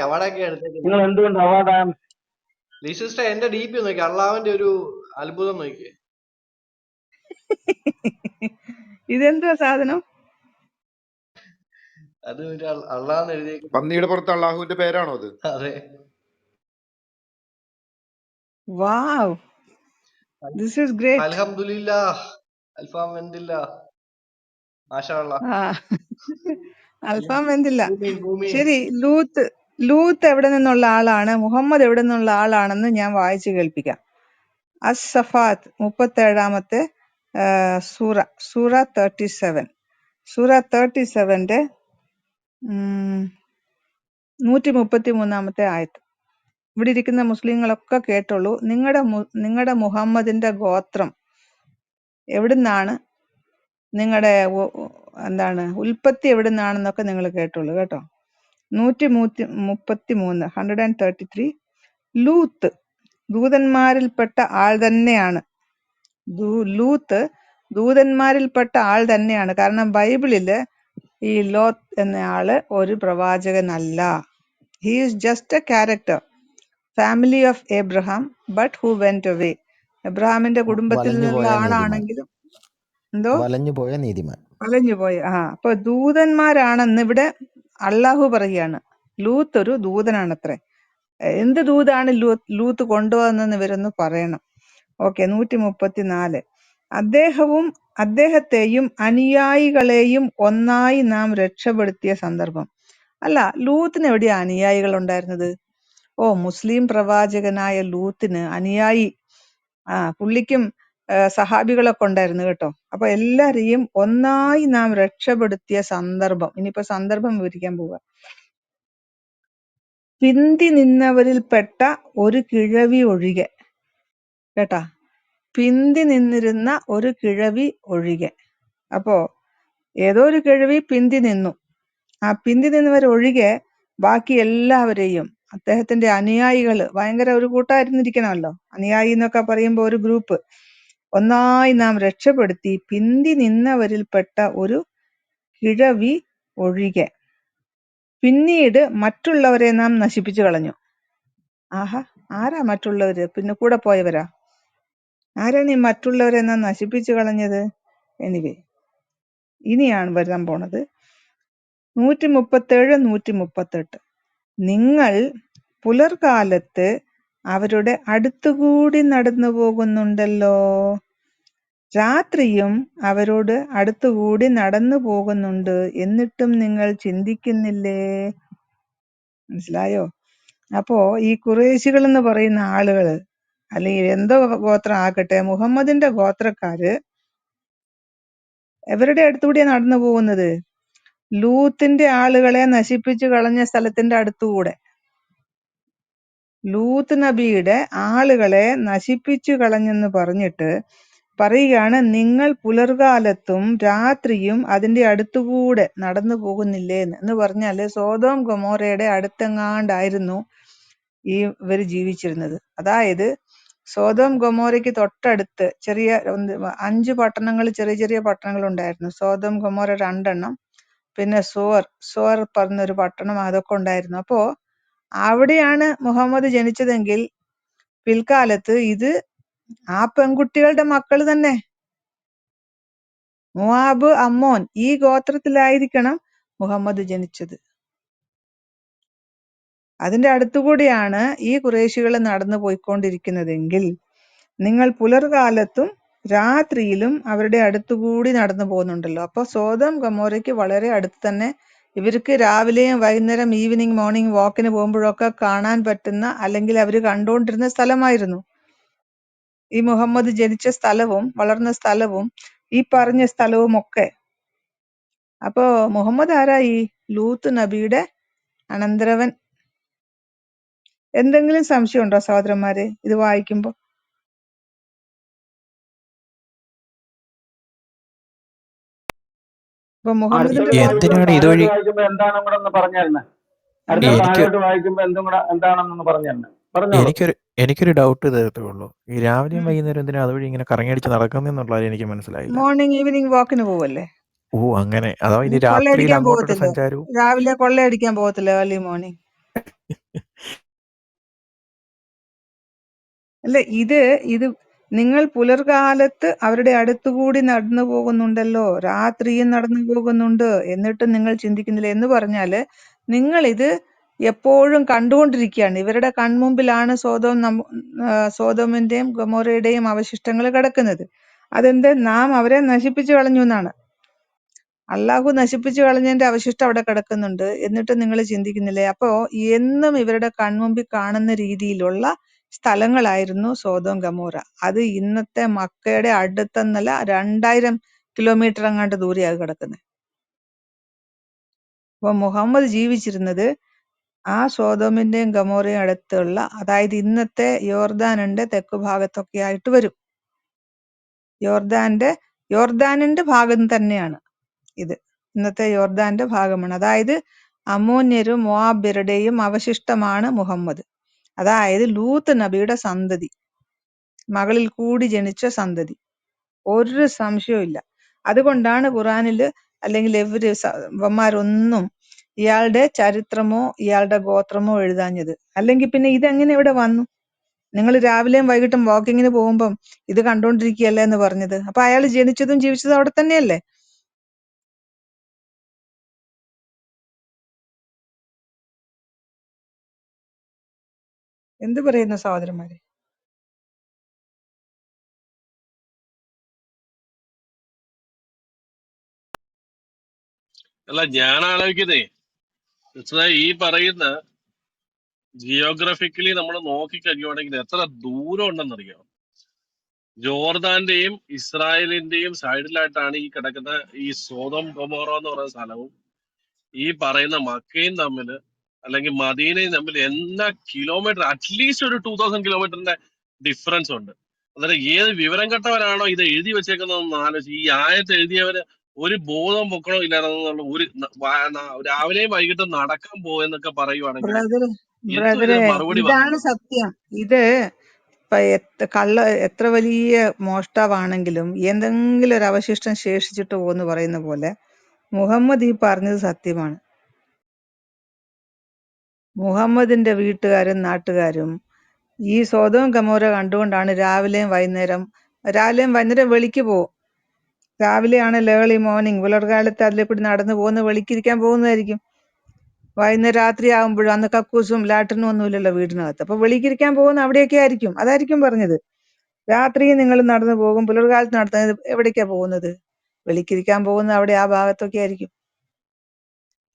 അവാർഡാക്കി നിങ്ങൾ എന്തുകൊണ്ട് അവാർഡാണ്? സിസ്റ്റർ എന്റെ ഡി പി നോക്കി, അള്ളാവിന്റെ ഒരു അത്ഭുതം നോക്കിയേ. ഇതെന്താ സാധനം? അത് ഒരു അള്ളാന്ന് എഴുതി, പന്നിയുടെ പുറത്ത് അള്ളാഹുവിന്റെ പേരാണോ അത്? അതെ. വാവ്, ദിസ് ഈസ് ഗ്രേറ്റ്. അൽഹംദുലില്ലാഹ്, അൽഫാം വെന്തില്ല, മാഷാഅല്ലാഹ്. അൽഫാം വെന്തില്ല. ശരി, ലൂത്ത് എവിടെ നിന്നുള്ള ആളാണ്, മുഹമ്മദ് എവിടെ നിന്നുള്ള ആളാണെന്ന് ഞാൻ വായിച്ചു കേൾപ്പിക്കാം. അസ്-സഫാത്ത് 37 സൂറ 37. സൂറ 37-ന്റെ 133 ആയത്ത്. ഇവിടെ ഇരിക്കുന്ന മുസ്ലിങ്ങളൊക്കെ കേട്ടോളൂ. നിങ്ങളുടെ മുഹമ്മദിന്റെ ഗോത്രം എവിടുന്നാണ്, നിങ്ങളുടെ ഉൽപ്പത്തി എവിടുന്നാണെന്നൊക്കെ നിങ്ങൾ കേട്ടോളൂ കേട്ടോ. 133 ലൂത്ത് ദൂതന്മാരിൽപ്പെട്ട ആൾ തന്നെയാണ്. ലൂത്ത് ദൂതന്മാരിൽപ്പെട്ട ആൾ തന്നെയാണ്. കാരണം ബൈബിളില് ഈ ലോത്ത് എന്ന ആള് ഒരു പ്രവാചകനല്ല. He is just a character, family of Abraham but who went away. എബ്രഹാമിന്റെ കുടുംബത്തിൽ നിന്നുള്ള ആളാണെങ്കിലും വലഞ്ഞുപോയ നീതിമാൻ. അപ്പൊ ദൂതന്മാരാണെന്ന് ഇവിടെ അള്ളാഹു പറയാണ്. ലൂത്ത് ഒരു ദൂതനാണത്രേ. എന്ത് ദൂതാണ് ലൂത്ത് കൊണ്ടുവന്നെന്ന് ഇവരൊന്ന് പറയണം. ഓക്കെ, 134. അദ്ദേഹത്തെയും അനുയായികളെയും ഒന്നായി നാം രക്ഷപ്പെടുത്തിയ സന്ദർഭം. അല്ല, ലൂത്തിന് എവിടെയാ അനുയായികൾ ഉണ്ടായിരുന്നത്? മുസ്ലിം പ്രവാചകനായ ലൂത്തിന് അനുയായി, പുള്ളിക്കും സഹാബികളൊക്കെ ഉണ്ടായിരുന്നു കേട്ടോ. അപ്പൊ എല്ലാരെയും ഒന്നായി നാം രക്ഷപ്പെടുത്തിയ സന്ദർഭം. ഇനിയിപ്പോ സന്ദർഭം വിവരിക്കാൻ പോവുക. പിന്തി നിന്നവരിൽപ്പെട്ട ഒരു കിഴവി ഒഴികെ, കേട്ടാ, പിന്തി നിന്നിരുന്ന ഒരു കിഴവി ഒഴികെ. അപ്പോ ഏതോ ഒരു കിഴവി പിന്തി നിന്നു. ആ പിന്തി നിന്നവരൊഴികെ ബാക്കി എല്ലാവരെയും, അദ്ദേഹത്തിന്റെ അനുയായികള്, ഭയങ്കര ഒരു കൂട്ടായിരുന്നിരിക്കണമല്ലോ. അനുയായി എന്നൊക്കെ പറയുമ്പോ ഒരു ഗ്രൂപ്പ്. ഒന്നായി നാം രക്ഷപ്പെടുത്തി പിന്തി നിന്നവരിൽപ്പെട്ട ഒരു കിഴവി ഒഴികെ. പിന്നീട് മറ്റുള്ളവരെ നാം നശിപ്പിച്ചു കളഞ്ഞു. ആഹാ, ആരാ മറ്റുള്ളവര്? പിന്നെ കൂടെ പോയവരാ? ആരാണ് ഈ മറ്റുള്ളവരെ നാം നശിപ്പിച്ചു കളഞ്ഞത്? എനിവേ, ഇനിയാണ് വരാൻ പോണത് 137, 138. നിങ്ങൾ പുലർകാലത്ത് അവരുടെ അടുത്തുകൂടി നടന്നു പോകുന്നുണ്ടല്ലോ, രാത്രിയും അവരോട് അടുത്തുകൂടി നടന്നു പോകുന്നുണ്ട്, എന്നിട്ടും നിങ്ങൾ ചിന്തിക്കുന്നില്ലേ? മനസ്സിലായോ? അപ്പോ ഈ ഖുറൈശികൾ എന്ന് പറയുന്ന ആളുകള്, അല്ലെങ്കിൽ എന്തോ ഗോത്രം ആകട്ടെ, മുഹമ്മദിന്റെ ഗോത്രക്കാര് എവരുടെ അടുത്തുകൂടിയാ നടന്നു പോകുന്നത്? ലൂത്തിന്റെ ആളുകളെ നശിപ്പിച്ചു കളഞ്ഞ സ്ഥലത്തിന്റെ അടുത്തുകൂടെ. ലൂത്ത് നബിയുടെ ആളുകളെ നശിപ്പിച്ചു കളഞ്ഞെന്ന് പറഞ്ഞിട്ട് പറയുകയാണ്, നിങ്ങൾ പുലർകാലത്തും രാത്രിയും അതിന്റെ അടുത്തുകൂടെ നടന്നു പോകുന്നില്ലേന്ന്. എന്ന് പറഞ്ഞാല് സോദോം ഗൊമോറയുടെ അടുത്തെങ്ങാണ്ടായിരുന്നു ഇവര് ജീവിച്ചിരുന്നത്. അതായത് സോദോം ഗൊമോരയ്ക്ക് തൊട്ടടുത്ത് ചെറിയ 5 പട്ടണങ്ങൾ, ചെറിയ ചെറിയ പട്ടണങ്ങൾ ഉണ്ടായിരുന്നു. സോദോം ഗൊമോര 2 എണ്ണം, പിന്നെ സോർ പറഞ്ഞൊരു പട്ടണം, അതൊക്കെ ഉണ്ടായിരുന്നു. അപ്പോ അവിടെയാണ് മുഹമ്മദ് ജനിച്ചതെങ്കിൽ പിൽക്കാലത്ത് ഇത് ആ പെൺകുട്ടികളുടെ മക്കള് തന്നെ, മോവാബ്, അമ്മോൻ, ഈ ഗോത്രത്തിലായിരിക്കണം മുഹമ്മദ് ജനിച്ചത്. അതിന്റെ അടുത്തുകൂടിയാണ് ഈ ഖുറൈശികൾ നടന്നു പോയിക്കൊണ്ടിരിക്കുന്നതെങ്കിൽ നിങ്ങൾ പുലർകാലത്തും രാത്രിയിലും അവരുടെ അടുത്തുകൂടി നടന്നു പോകുന്നുണ്ടല്ലോ. അപ്പൊ സോദോം ഗൊമോരയ്ക്ക് വളരെ അടുത്ത് തന്നെ ഇവർക്ക് രാവിലെയും വൈകുന്നേരം ഈവനിങ് മോർണിംഗ് വാക്കിന് പോകുമ്പോഴൊക്കെ കാണാൻ പറ്റുന്ന, അല്ലെങ്കിൽ അവർ കണ്ടുകൊണ്ടിരുന്ന സ്ഥലമായിരുന്നു ഈ മുഹമ്മദ് ജനിച്ച സ്ഥലവും വളർന്ന സ്ഥലവും ഈ പറഞ്ഞ സ്ഥലവും ഒക്കെ. അപ്പോ മുഹമ്മദ് ആരായി? ലൂത്ത് നബിയുടെ അനന്തരവൻ. എന്തെങ്കിലും സംശയം ഉണ്ടോ സഹോദരന്മാരെ ഇത് വായിക്കുമ്പോ? അപ്പൊ അടുത്ത മുഹമ്മദിന്റെ എന്തിനാണ് താഴോട്ട് ഇതുവഴി വായിക്കുമ്പോ എന്താണെന്നും കൂടെ ഒന്ന് പറഞ്ഞായിരുന്നു. അടുത്ത എന്തോ എനിക്ക് താഴോട്ട് വായിക്കുമ്പോ എന്താണെന്നൊന്ന് പറഞ്ഞായിരുന്നു. പറഞ്ഞോളൂ. എനിക്കൊരു ഡൗട്ട് ഇതേ ഉള്ളൂ. ഈ രാവിലെയും വൈകുന്നേരം എന്തിനാ അതുവഴി ഇങ്ങനെ കറങ്ങിയടിച്ച് നടക്കുന്നെന്നുള്ളത് എനിക്ക് മനസ്സിലായില്ല. മോർണിംഗ് ഈവനിങ് വാക്കിന് പോവല്ലേ? ഓ അങ്ങനെ. അഥവാ ഇനി നീ രാത്രിയിൽ കൊള്ളയടിക്കാൻ അങ്ങോട്ടൊരു പോകത്തില്ലേ? സഞ്ചാരവും. രാവിലെ കൊള്ളയടിക്കാൻ പോകത്തില്ലേ ഏർലി മോർണിംഗ്? അല്ല, ഇത് നിങ്ങൾ പുലർകാലത്ത് അവരുടെ അടുത്തുകൂടി നടന്നു പോകുന്നുണ്ടല്ലോ, രാത്രിയും നടന്നു പോകുന്നുണ്ട്, എന്നിട്ടും നിങ്ങൾ ചിന്തിക്കുന്നില്ല എന്ന് പറഞ്ഞാല് നിങ്ങൾ ഇത് എപ്പോഴും കണ്ടുകൊണ്ടിരിക്കുകയാണ്. ഇവരുടെ കൺമുമ്പിലാണ് സോതോമിന്റെയും ഗൊമോറയുടെയും അവശിഷ്ടങ്ങൾ കിടക്കുന്നത്. അതെന്ത്? നാം അവരെ നശിപ്പിച്ചു കളഞ്ഞു എന്നാണ്. അള്ളാഹു നശിപ്പിച്ചു കളഞ്ഞതിന്റെ അവശിഷ്ടം അവിടെ കിടക്കുന്നുണ്ട്, എന്നിട്ട് നിങ്ങൾ ചിന്തിക്കുന്നില്ലേ? അപ്പോ എന്നും ഇവരുടെ കൺമുമ്പിൽ കാണുന്ന രീതിയിലുള്ള സ്ഥലങ്ങളായിരുന്നു സോദോം ഗമോറ. അത് ഇന്നത്തെ മക്കയുടെ അടുത്തെന്നല്ല, 2000 കിലോമീറ്റർ അങ്ങാണ്ട് ദൂരെയാണ് കിടക്കുന്നത്. അപ്പൊ മുഹമ്മദ് ജീവിച്ചിരുന്നത് ആ സോദോമിന്റെയും ഗമോറയും അടുത്തുള്ള, അതായത് ഇന്നത്തെ യോർദാനിന്റെ തെക്കു ഭാഗത്തൊക്കെ ആയിട്ട് വരും. യോർദാനിന്റെ ഭാഗം തന്നെയാണ് ഇത്. ഇന്നത്തെ യോർദാന്റെ ഭാഗമാണ്. അതായത് അമ്മോന്യരും മോവാബ്യരുടെയും അവശിഷ്ടമാണ് മുഹമ്മദ്. അതായത് ലൂത്ത് നബിയുടെ സന്തതി, മകളിൽ കൂടി ജനിച്ച സന്തതി. ഒരു സംശയവും ഇല്ല. അതുകൊണ്ടാണ് ഖുറാനില് അല്ലെങ്കിൽ ഇവന്മാരൊന്നും ഇയാളുടെ ചരിത്രമോ ഇയാളുടെ ഗോത്രമോ എഴുതാഞ്ഞത്. അല്ലെങ്കിൽ പിന്നെ ഇതെങ്ങനെ ഇവിടെ വന്നു? നിങ്ങൾ രാവിലെയും വൈകിട്ടും വാക്കിങ്ങിന് പോകുമ്പം ഇത് കണ്ടോണ്ടിരിക്കുകയല്ലേ എന്ന് പറഞ്ഞത്. അപ്പൊ അയാൾ ജനിച്ചതും ജീവിച്ചതും അവിടെ തന്നെയല്ലേ? എന്ത് പറയുന്നു സഹോദരന്മാരെ? അല്ല, ഞാൻ ആലോചിക്കുന്നേ ഈ പറയുന്ന ജിയോഗ്രഫിക്കലി നമ്മൾ നോക്കിക്കഴിയുവാണെങ്കിൽ എത്ര ദൂരം ഉണ്ടെന്നറിയാം. ജോർദാന്റെയും ഇസ്രായേലിന്റെയും സൈഡിലായിട്ടാണ് ഈ കിടക്കുന്ന ഈ സോദോം ഗൊമോറ എന്ന് പറയുന്ന സ്ഥലവും ഈ പറയുന്ന മക്കയും തമ്മിൽ, അല്ലെങ്കിൽ മദീനയും തമ്മിൽ എന്നാ കിലോമീറ്റർ, അറ്റ്ലീസ്റ്റ് ഒരു 2000 കിലോമീറ്ററിന്റെ ഡിഫറൻസ് ഉണ്ട്. അന്നേരം ഏത് വിവരം കെട്ടവരാണോ ഇത് എഴുതി വെച്ചേക്കുന്നതെന്ന് ആലോചിച്ച്, ഈ ആയത്ത് എഴുതിയവര് ഒരു ബോധം പൊക്കണോ ഇല്ലാന്നുള്ള ഒരു രാവിലെയും വൈകിട്ടും നടക്കാൻ പോയെന്നൊക്കെ പറയുവാണെങ്കിൽ എന്തോ ബ്രദറെ, ഇതിന് മറുപടി ഇതാണ് പറയേണ്ടത്? സത്യം. ഇത് ഇപ്പൊ എത്ര വലിയ മോഷ്ടാവാണെങ്കിലും എന്തെങ്കിലും ഒരു അവശിഷ്ടം ശേഷിച്ചിട്ട് പോകുന്നു പറയുന്ന പോലെ മുഹമ്മദ് ഈ പറഞ്ഞത് സത്യമാണ്. മുഹമ്മദിന്റെ വീട്ടുകാരും നാട്ടുകാരും ഈ സോദോം ഗമോര കണ്ടുകൊണ്ടാണ് രാവിലെയും വൈകുന്നേരം വെളിക്ക് പോകും. രാവിലെ ആണല്ലോ ഏർലി മോർണിംഗ്, പുലർകാലത്ത് അതിലെ കൂടി നടന്നു പോകുന്ന വെളിക്കിരിക്കാൻ പോകുന്നതായിരിക്കും. വൈകുന്നേരം രാത്രി ആകുമ്പോഴും അന്ന് കക്കൂസും ലാട്രിനും ഒന്നുമില്ലല്ലോ വീടിനകത്ത്. അപ്പൊ വെളിക്കിരിക്കാൻ പോകുന്ന അവിടെയൊക്കെ ആയിരിക്കും. അതായിരിക്കും പറഞ്ഞത്. രാത്രി നിങ്ങൾ നടന്നു പോകും, പുലർകാലത്ത് നടത്തുന്നത് എവിടേക്കാ പോകുന്നത്? വെളിക്കിരിക്കാൻ പോകുന്നത് അവിടെ ആ ഭാഗത്തൊക്കെ ആയിരിക്കും.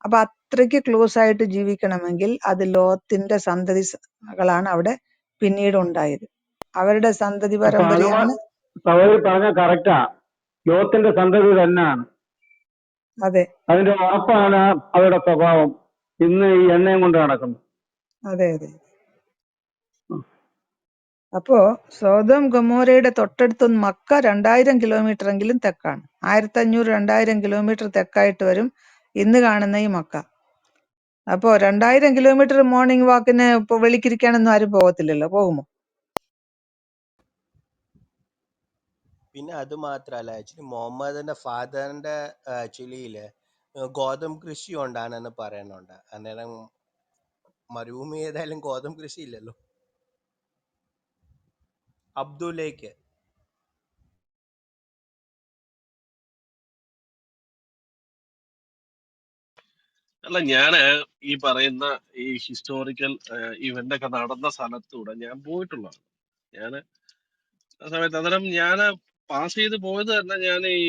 അപ്പൊ അത്രയ്ക്ക് ക്ലോസ് ആയിട്ട് ജീവിക്കണമെങ്കിൽ അത് ലോത്തിന്റെ സന്തതികളാണ് അവിടെ പിന്നീട് ഉണ്ടായത്. അവരുടെ സന്തതി അപ്പൊ അത് പരമ്പരയാണ്. സഹോദരി പറഞ്ഞ കറക്റ്റാ, ലോത്തിന്റെ സന്തതി തന്നെയാണ്. അതെ അതിന്റെ ഉറപ്പാണ് അവരുടെ സ്വഭാവം. ഇന്ന് ഈ എണ്ണയും കൊണ്ട് നടക്കുന്നു. അതെ അതെ. അപ്പോ സോദോം ഗൊമോരയുടെ തൊട്ടടുത്ത് മക്ക 2000 കിലോമീറ്റർ എങ്കിലും തെക്കാണ്. 1500-2000 കിലോമീറ്റർ തെക്കായിട്ട് വരും ഇന്ന് കാണുന്ന ഈ മക്ക. അപ്പോ 2000 കിലോമീറ്റർ മോർണിംഗ് വാക്കിന് ഇപ്പൊ വെളിക്കിരിക്കാനൊന്നും ആരും പോകത്തില്ലല്ലോ. പോകുമോ? പിന്നെ അത് മാത്രല്ല, ആക്ച്വലി മുഹമ്മദിന്റെ ഫാദറിന്റെ ചിലിയില് ഗോതമ്പ് കൃഷി ഉണ്ടാണെന്ന് പറയുന്നുണ്ട്. അന്നേരം മരുഭൂമി ഏതായാലും ഗോതമ്പ് കൃഷി ഇല്ലല്ലോ. അബ്ദുലേക്ക് അല്ല, ഞാന് ഈ പറയുന്ന ഈ ഹിസ്റ്റോറിക്കൽ ഇവന്റ് ഒക്കെ നടന്ന സ്ഥലത്തൂടെ ഞാൻ പോയിട്ടുള്ളതാണ്. ഞാന് ആ സമയത്ത് അന്നേരം ഞാൻ പാസ് ചെയ്ത് പോയത് തന്നെ ഞാൻ ഈ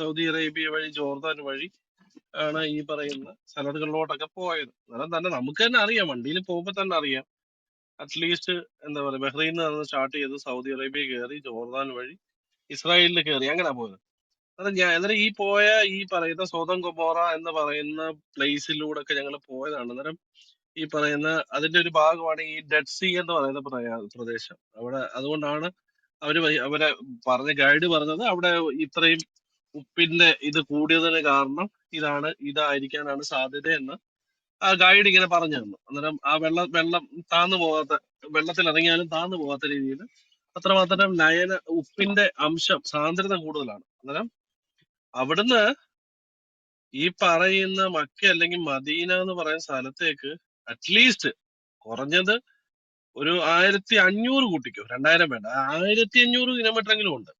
സൗദി അറേബ്യ വഴി ജോർദാൻ വഴി ആണ് ഈ പറയുന്ന സ്ഥലങ്ങളിലോട്ടൊക്കെ പോയത്. അന്നേരം തന്നെ നമുക്ക് തന്നെ അറിയാം, വണ്ടിയിൽ പോകുമ്പോൾ തന്നെ അറിയാം. അറ്റ്ലീസ്റ്റ് എന്താ പറയുക, ബഹ്റൈനിൽ നിന്ന് സ്റ്റാർട്ട് ചെയ്ത് സൗദി അറേബ്യ കയറി ജോർദാൻ വഴി ഇസ്രായേലിൽ കയറി അങ്ങനെ പോയത്. അന്നേരം ഈ പോയ ഈ പറയുന്ന സോദം ഗൊമോറ എന്ന് പറയുന്ന പ്ലേസിലൂടെ ഒക്കെ ഞങ്ങൾ പോയതാണ്. അന്നേരം ഈ പറയുന്ന അതിന്റെ ഒരു ഭാഗമാണ് ഈ ഡെഡ് സീ എന്ന് പറയുന്ന പ്രദേശം. അവിടെ അതുകൊണ്ടാണ് അവരെ പറഞ്ഞ ഗൈഡ് പറഞ്ഞത് അവിടെ ഇത്രയും ഉപ്പിന്റെ ഇത് കൂടിയതിന് കാരണം ഇതായിരിക്കാനാണ് സാധ്യത എന്ന് ആ ഗൈഡ് ഇങ്ങനെ പറഞ്ഞു തന്നു. അന്നേരം ആ വെള്ളം താന്നു പോകാത്ത, വെള്ളത്തിൽ ഇറങ്ങിയാലും താന്നു പോകാത്ത രീതിയിൽ അത്രമാത്രം ഉപ്പിന്റെ അംശം സാന്ദ്രത കൂടുതലാണ്. അന്നേരം അവിടുന്ന് ഈ പറയുന്ന മക്ക അല്ലെങ്കിൽ മദീന എന്ന് പറയുന്ന സ്ഥലത്തേക്ക് അറ്റ്ലീസ്റ്റ് കുറഞ്ഞത് ഒരു 1500 കൂട്ടിക്കോ, 2000 വേണ്ട, 1500 കിലോമീറ്റർ എങ്കിലും ഉണ്ട്.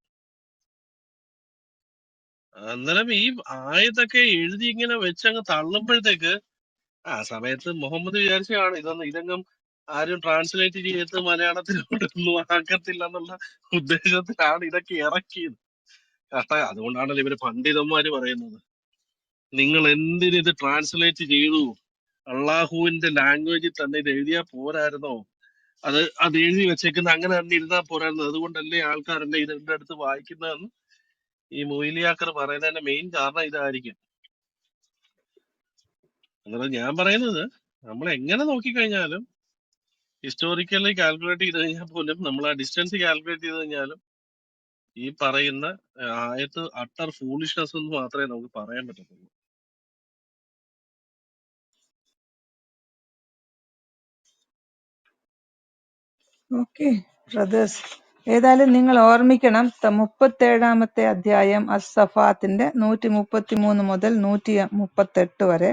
അന്നേരം ഈ ആയതൊക്കെ എഴുതി ഇങ്ങനെ വെച്ചങ്ങ് തള്ളുമ്പോഴത്തേക്ക് ആ സമയത്ത് മുഹമ്മദ് വിചാരിച്ചാണ് ഇതെങ്ങും ആരും ട്രാൻസ്ലേറ്റ് ചെയ്ത് മലയാളത്തിലോട്ടൊന്നും ആക്കത്തില്ല എന്നുള്ള ഉദ്ദേശത്തിലാണ് ഇതൊക്കെ ഇറക്കിയത്. അതുകൊണ്ടാണല്ലോ ഇവര് പണ്ഡിതന്മാര് പറയുന്നത്, നിങ്ങൾ എന്തിന് ഇത് ട്രാൻസ്ലേറ്റ് ചെയ്തു? അള്ളാഹുവിന്റെ ലാംഗ്വേജിൽ തന്നെ ഇത് എഴുതിയാ പോരായിരുന്നോ? അത് എഴുതി വെച്ചേക്കുന്ന അങ്ങനെ തന്നെ ഇരുന്നാ പോരായിരുന്നു. അതുകൊണ്ടല്ലേ ആൾക്കാരല്ലേ ഇതിന്റെ അടുത്ത് വായിക്കുന്നതെന്ന് ഈ മൊയ്ലിയാക്കർ പറയുന്നതിന്റെ മെയിൻ കാരണം ഇതായിരിക്കും. അന്നേരം ഞാൻ പറയുന്നത്, നമ്മൾ എങ്ങനെ നോക്കിക്കഴിഞ്ഞാലും ഹിസ്റ്റോറിക്കലി കാൽക്കുലേറ്റ് ചെയ്ത് കഴിഞ്ഞാൽ പോലും, നമ്മൾ ആ ഡിസ്റ്റൻസ് കാൽക്കുലേറ്റ് ചെയ്ത് കഴിഞ്ഞാലും ഈ പറയുന്ന ആയത്ത് അട്ടർ ഫൂളിഷ്നെസ് എന്ന് മാത്രമേ നമുക്ക് പറയാൻ പറ്റത്തുള്ളൂ. ഓക്കെ ബ്രദേഴ്സ്, ഏതായാലും നിങ്ങൾ ഓർമ്മിക്കണം 37-ാമത്തെ അധ്യായം അസ്-സഫാത്തിന്റെ 133 മുതൽ 138 വരെ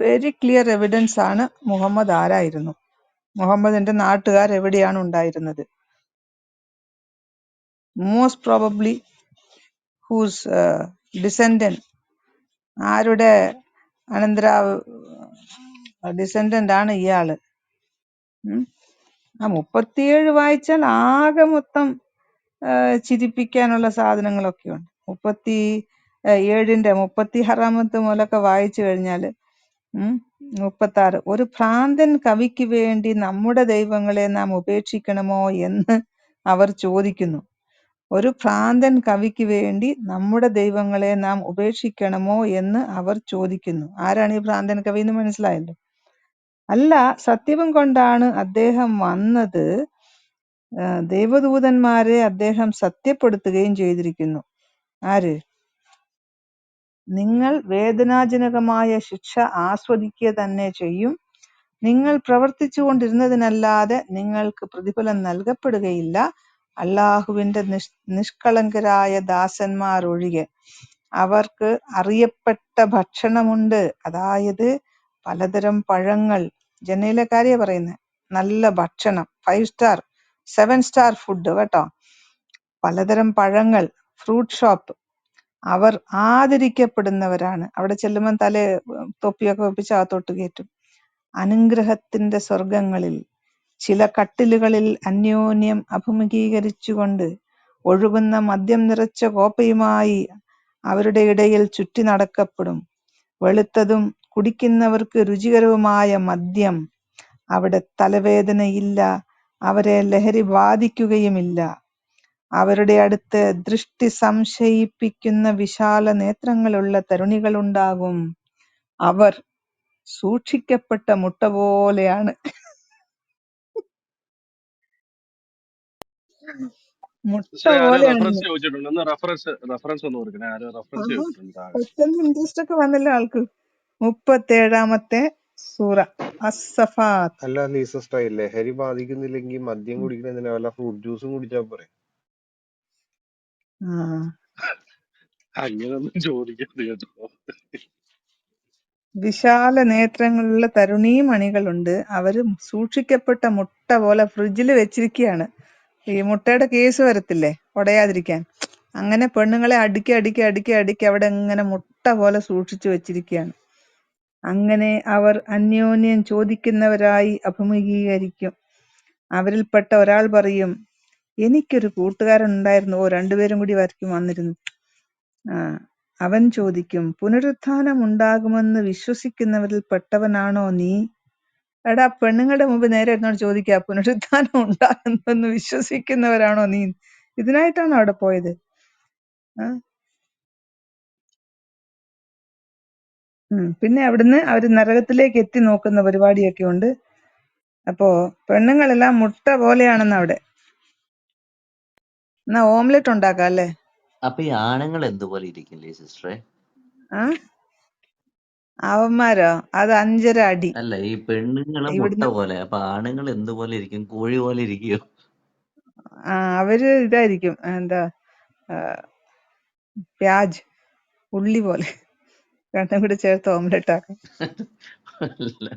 വെരി ക്ലിയർ എവിഡൻസ് ആണ് മുഹമ്മദ് ആരായിരുന്നു, മുഹമ്മദിന്റെ നാട്ടുകാർ എവിടെയാണ് ഉണ്ടായിരുന്നത്, മോസ്റ്റ് പ്രോബബ്ലി ഹൂസ് ഡിസെൻഡന്റ്, ആരുടെ അനന്തര ഡിസെൻഡന്റ് ആണ് ഇയാള്. ആ 37 വായിച്ചാൽ ആകെ മൊത്തം ചിരിപ്പിക്കാനുള്ള സാധനങ്ങളൊക്കെ ഉണ്ട്. 37-ന്റെ 36 മുതലൊക്കെ വായിച്ചു കഴിഞ്ഞാല് 36, ഒരു ഭ്രാന്തൻ കവിക്ക് വേണ്ടി നമ്മുടെ ദൈവങ്ങളെ നാം ഉപേക്ഷിക്കണമോ എന്ന് അവർ ചോദിക്കുന്നു. ഒരു ഭ്രാന്തൻ കവിക്ക് വേണ്ടി നമ്മുടെ ദൈവങ്ങളെ നാം ഉപേക്ഷിക്കണമോ എന്ന് അവർ ചോദിക്കുന്നു. ആരാണ് ഈ ഭ്രാന്തൻ കവി എന്ന് മനസ്സിലായല്ലോ. അല്ല, സത്യവും കൊണ്ടാണ് അദ്ദേഹം വന്നത്. ദൈവദൂതന്മാരെ അദ്ദേഹം സത്യപ്പെടുത്തുകയും ചെയ്തിരിക്കുന്നു. ആര്? നിങ്ങൾ വേദനാജനകമായ ശിക്ഷ ആസ്വദിക്കുക തന്നെ ചെയ്യും. നിങ്ങൾ പ്രവർത്തിച്ചു കൊണ്ടിരുന്നതിനല്ലാതെ നിങ്ങൾക്ക് പ്രതിഫലം നൽകപ്പെടുകയില്ല. അള്ളാഹുവിന്റെ നിഷ്കളങ്കരായ ദാസന്മാർ ഒഴികെ അവർക്ക് അറിയപ്പെട്ട ഭക്ഷണമുണ്ട്. അതായത് പലതരം പഴങ്ങൾ. ജനയിലെ കാര്യ പറയുന്നത്, നല്ല ഭക്ഷണം, 5 സ്റ്റാർ 7 സ്റ്റാർ ഫുഡ് കേട്ടോ. പലതരം പഴങ്ങൾ, ഫ്രൂട്ട് ഷോപ്പ്, അവർ ആദരിക്കപ്പെടുന്നവരാണ്. അവിടെ ചെല്ലുമ്പം തൊപ്പിയൊക്കെ വെപ്പിച്ച് അകത്തോട്ട് കയറ്റും. അനുഗ്രഹത്തിന്റെ സ്വർഗങ്ങളിൽ ചില കട്ടിലുകളിൽ അന്യോന്യം അഭിമുഖീകരിച്ചുകൊണ്ട് ഒഴുകുന്ന മദ്യം നിറച്ച കോപ്പയുമായി അവരുടെ ഇടയിൽ ചുറ്റി നടക്കപ്പെടും. വെളുത്തതും കുടിക്കുന്നവർക്ക് രുചികരവുമായ മദ്യം. അവിടെ തലവേദനയില്ല, അവരെ ലഹരി ബാധിക്കുകയുമില്ല. അവരുടെ അടുത്ത് ദൃഷ്ടി സംശയിപ്പിക്കുന്ന വിശാല നേത്രങ്ങളുള്ള തരുണികളുണ്ടാകും. അവർ സൂക്ഷിക്കപ്പെട്ട മുട്ട പോലെയാണ്. മുട്ട സിസ്റ്ററെ ആരോ പോലെയാണ്. റെഫറൻസ് ചോദിച്ചിട്ടുണ്ട്. ഒന്ന് റെഫറൻസ് ഒന്ന് കൊടുക്കണേ. ആരോ റെഫറൻസ് ചോദിച്ചിട്ടുണ്ട് താഴെ. പെട്ടെന്ന് ഇൻട്രസ്റ്റ് ഒക്കെ വന്നല്ലോ ആൾക്ക്. 37-ാമത്തെ സൂറ അസ്സഫാത്ത്. അല്ല നീ സിസ്റ്റർ, ലഹരി ബാധിക്കുന്നില്ലെങ്കിൽ മദ്യം കുടിക്കണതിന് വല്ല ഫ്രൂട്ട് ജ്യൂസും കുടിച്ചാ പോരെ? ആ, അങ്ങനെയൊന്നും ചോദിക്കരുത് കേട്ടോ. വിശാല നേത്രങ്ങളുള്ള തരുണീമണികളുണ്ട്. അവര് സൂക്ഷിക്കപ്പെട്ട മുട്ട പോലെ ഫ്രിഡ്ജിൽ വെച്ചിരിക്കുകയാണ്. ഈ മുട്ടയുടെ കേസ് വരത്തില്ലേ ഉടയാതിരിക്കാൻ, അങ്ങനെ പെണ്ണുങ്ങളെ അടുക്കി അടുക്കി അടുക്കി അടുക്കി അവിടെ ഇങ്ങനെ മുട്ട പോലെ സൂക്ഷിച്ചു വെച്ചിരിക്കുകയാണ്. അങ്ങനെ അവർ അന്യോന്യം ചോദിക്കുന്നവരായി അഭിമുഖീകരിക്കും. അവരിൽപ്പെട്ട ഒരാൾ പറയും, എനിക്കൊരു കൂട്ടുകാരൻ ഉണ്ടായിരുന്നു, 2 പേരും കൂടി വന്നിരുന്നു. അവൻ ചോദിക്കും, പുനരുത്ഥാനം ഉണ്ടാകുമെന്ന് വിശ്വസിക്കുന്നവരിൽ പെട്ടവനാണോ നീ? എടാ, പെണ്ണുങ്ങളുടെ മുമ്പ് നേരെ എന്നോട് ചോദിക്കുക, പുനരുത്ഥാനം ഉണ്ടാകുമെന്ന് വിശ്വസിക്കുന്നവരാണോ നീ? ഇതിനായിട്ടാണോ അവിടെ പോയത്? പിന്നെ അവിടുന്ന് അവര് നരകത്തിലേക്ക് എത്തി നോക്കുന്ന പരിപാടിയൊക്കെ ഉണ്ട്. അപ്പോ പെണ്ണുങ്ങളെല്ലാം മുട്ട പോലെയാണെന്ന് അവിടെ. എന്നാ ഓംലെറ്റ് ഉണ്ടാക്കാം അല്ലേ? അപ്പൊ ഈ ആണുങ്ങൾ എന്തുപോലെ ഇരിക്കില്ലേ സിസ്റ്ററെ? അവന്മാരോ, അത് 5.5 അടി. അല്ല, ഈ പെണ്ണുങ്ങള് മുട്ട ഇവിടുന്ന് പോലെ, അപ്പൊ ആണുങ്ങൾ എന്തുപോലെ ഇരിക്കും? കോഴി പോലെ ഇരിക്കുവോ? അവര് ഇതായിരിക്കും, എന്താ, പ്യാജ്, ഉള്ളി പോലെ രണ്ടും കൂടി ചേർത്ത് ഓംലെറ്റ് ആക്കാം. അല്ല,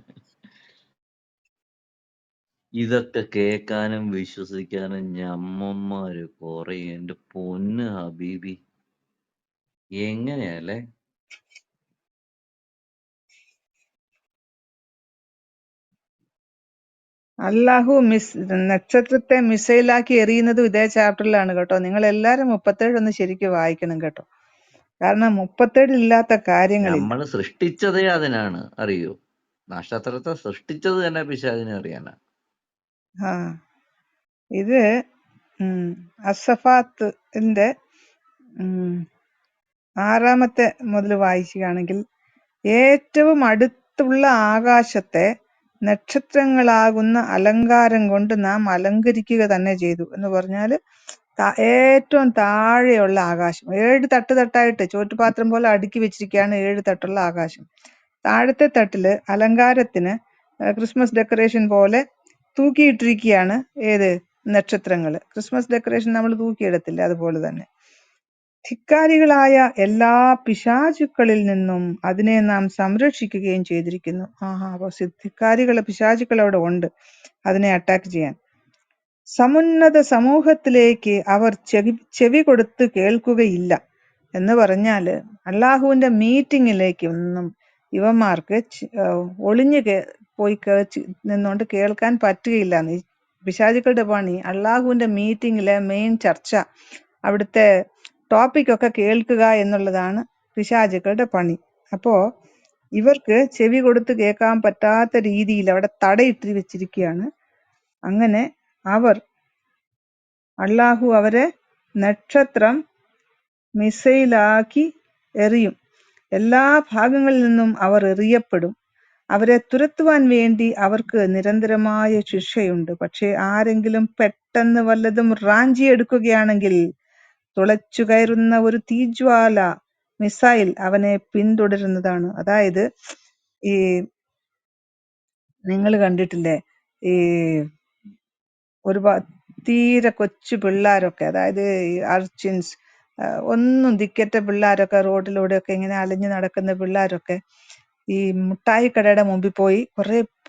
ഇതൊക്കെ കേൾക്കാനും വിശ്വസിക്കാനും ഞമ്മന്മാര് കൊറേ. എന്റെ പൊന്ന് ഹബീബി, എങ്ങനെയല്ലേ? അല്ലാഹു നക്ഷത്രത്തെ മിസൈലാക്കി എറിയുന്നതും ഇതേ ചാപ്റ്ററിലാണ് കേട്ടോ. നിങ്ങൾ എല്ലാരും 37 ഒന്ന് ശരിക്കും വായിക്കണം കേട്ടോ. കാരണം 37 ഇല്ലാത്ത കാര്യങ്ങളില്ല. നമ്മള് സൃഷ്ടിച്ചതേ അതിനാണ്, അറിയോ? നക്ഷത്രത്തെ സൃഷ്ടിച്ചത് തന്നെ പിശാചിനെ അറിയാനാ. ഇത് അസ്സഫാത്തിന്റെ 6 മുതൽ വായിക്കുകയാണെങ്കിൽ, ഏറ്റവും അടുത്തുള്ള ആകാശത്തെ നക്ഷത്രങ്ങളാകുന്ന അലങ്കാരം കൊണ്ട് നാം അലങ്കരിക്കുക തന്നെ ചെയ്തു എന്ന് പറഞ്ഞാൽ, ഏറ്റവും താഴെയുള്ള ആകാശം 7 തട്ടായിട്ട് ചോറ്റുപാത്രം പോലെ അടുക്കി വെച്ചിരിക്കുകയാണ്. 7 തട്ടുള്ള ആകാശം. താഴത്തെ തട്ടില് അലങ്കാരത്തിന് ക്രിസ്മസ് ഡെക്കറേഷൻ പോലെ തൂക്കിയിട്ടിരിക്കുകയാണ്. ഏത്? നക്ഷത്രങ്ങള്. ക്രിസ്മസ് ഡെക്കറേഷൻ നമ്മൾ തൂക്കിയിടത്തില്ല, അതുപോലെ തന്നെ. ധിക്കാരികളായ എല്ലാ പിശാചുക്കളിൽ നിന്നും അതിനെ നാം സംരക്ഷിക്കുകയും ചെയ്തിരിക്കുന്നു. അപ്പൊ ധിക്കാരികളെ പിശാചുക്കൾ അവിടെ ഉണ്ട്, അതിനെ അറ്റാക്ക് ചെയ്യാൻ. സമുന്നത സമൂഹത്തിലേക്ക് അവർ ചെവി കൊടുത്ത് കേൾക്കുകയില്ല എന്ന് പറഞ്ഞാല്, അള്ളാഹുവിന്റെ മീറ്റിങ്ങിലേക്ക് ഒന്നും ഇവന്മാർക്ക് ഒളിഞ്ഞു പോയി നിന്നുകൊണ്ട് കേൾക്കാൻ പറ്റുകയില്ല. പിശാചുക്കളുടെ പണി അള്ളാഹുവിന്റെ മീറ്റിങ്ങിലെ മെയിൻ ചർച്ച, അവിടുത്തെ ടോപ്പിക്കൊക്കെ കേൾക്കുക എന്നുള്ളതാണ് പിശാചുക്കളുടെ പണി. അപ്പോ ഇവർക്ക് ചെവി കൊടുത്ത് കേൾക്കാൻ പറ്റാത്ത രീതിയിൽ അവിടെ തടയിട്ട് വെച്ചിരിക്കുകയാണ്. അങ്ങനെ അള്ളാഹു അവരെ നക്ഷത്രം മിസൈലാക്കി എറിയും. എല്ലാ ഭാഗങ്ങളിൽ നിന്നും അവർ എറിയപ്പെടും. അവരെ തുരത്തുവാൻ വേണ്ടി അവർക്ക് നിരന്തരമായ ശിക്ഷയുണ്ട്. പക്ഷെ ആരെങ്കിലും പെട്ടെന്ന് വല്ലതും റാഞ്ചിയെടുക്കുകയാണെങ്കിൽ തുളച്ചു കയറുന്ന ഒരു തീജ്വാല മിസൈൽ അവനെ പിന്തുടരുന്നതാണ്. അതായത്, ഈ നിങ്ങൾ കണ്ടിട്ടില്ലേ, ഈ തീരെ കൊച്ചു പിള്ളേരൊക്കെ, അതായത് ഈ അർച്ചിൻസ്, ഒന്നും ദിക്കറ്റ പിള്ളേരൊക്കെ റോഡിലൂടെയൊക്കെ ഇങ്ങനെ അലഞ്ഞു നടക്കുന്ന പിള്ളേരൊക്കെ ഈ മുട്ടായി കടയുടെ മുമ്പിൽ പോയി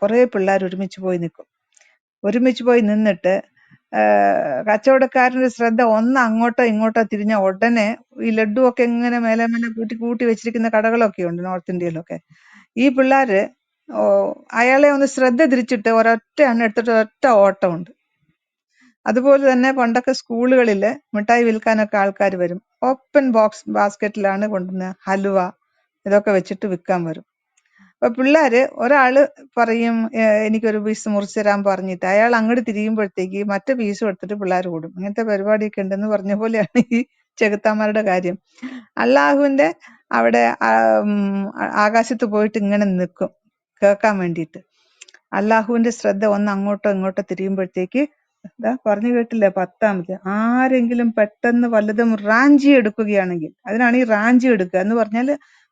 കുറേ പിള്ളേർ ഒരുമിച്ച് പോയി നിൽക്കും. ഒരുമിച്ച് പോയി നിന്നിട്ട് കച്ചവടക്കാരന്റെ ശ്രദ്ധ ഒന്ന് അങ്ങോട്ടോ ഇങ്ങോട്ടോ തിരിഞ്ഞ ഉടനെ ഈ ലഡു ഒക്കെ ഇങ്ങനെ മേലെ മേലെ കൂട്ടി കൂട്ടി വെച്ചിരിക്കുന്ന കടകളൊക്കെ ഉണ്ട് നോർത്ത് ഇന്ത്യയിലൊക്കെ. ഈ പിള്ളേര് അയാളെ ഒന്ന് ശ്രദ്ധ തിരിച്ചിട്ട് ഒരൊറ്റ എണ്ണ എടുത്തിട്ട് ഒരൊറ്റ ഓട്ടമുണ്ട്. അതുപോലെ തന്നെ പണ്ടൊക്കെ സ്കൂളുകളില് മിഠായി വിൽക്കാനൊക്കെ ആൾക്കാർ വരും. ഓപ്പൺ ബാസ്ക്കറ്റിലാണ് കൊണ്ടുവന്ന് ഹലുവ ഇതൊക്കെ വെച്ചിട്ട് വിൽക്കാൻ വരും. അപ്പൊ പിള്ളേര് ഒരാള് പറയും എനിക്കൊരു പീസ് മുറിച്ച് തരാൻ പറഞ്ഞിട്ട് അയാൾ അങ്ങോട്ട് തിരിയുമ്പോഴത്തേക്ക് മറ്റേ പീസും എടുത്തിട്ട് പിള്ളേർ കൂടും. ഇങ്ങനത്തെ പരിപാടിയൊക്കെ ഉണ്ടെന്ന് പറഞ്ഞ പോലെയാണ് ഈ ചെകുത്താന്മാരുടെ കാര്യം. അള്ളാഹുവിന്റെ അവിടെ ആകാശത്ത് പോയിട്ട് ഇങ്ങനെ നിൽക്കും കേൾക്കാൻ വേണ്ടിയിട്ട്. അള്ളാഹുവിന്റെ ശ്രദ്ധ ഒന്ന് അങ്ങോട്ടോ ഇങ്ങോട്ടോ തിരിയുമ്പോഴത്തേക്ക് പറഞ്ഞു കേട്ടില്ലേ 10ാമത്, ആരെങ്കിലും പെട്ടെന്ന് വല്ലതും റാഞ്ചി എടുക്കുകയാണെങ്കിൽ, അതിനാണ് ഈ റാഞ്ചി എടുക്കുക എന്ന് പറഞ്ഞാൽ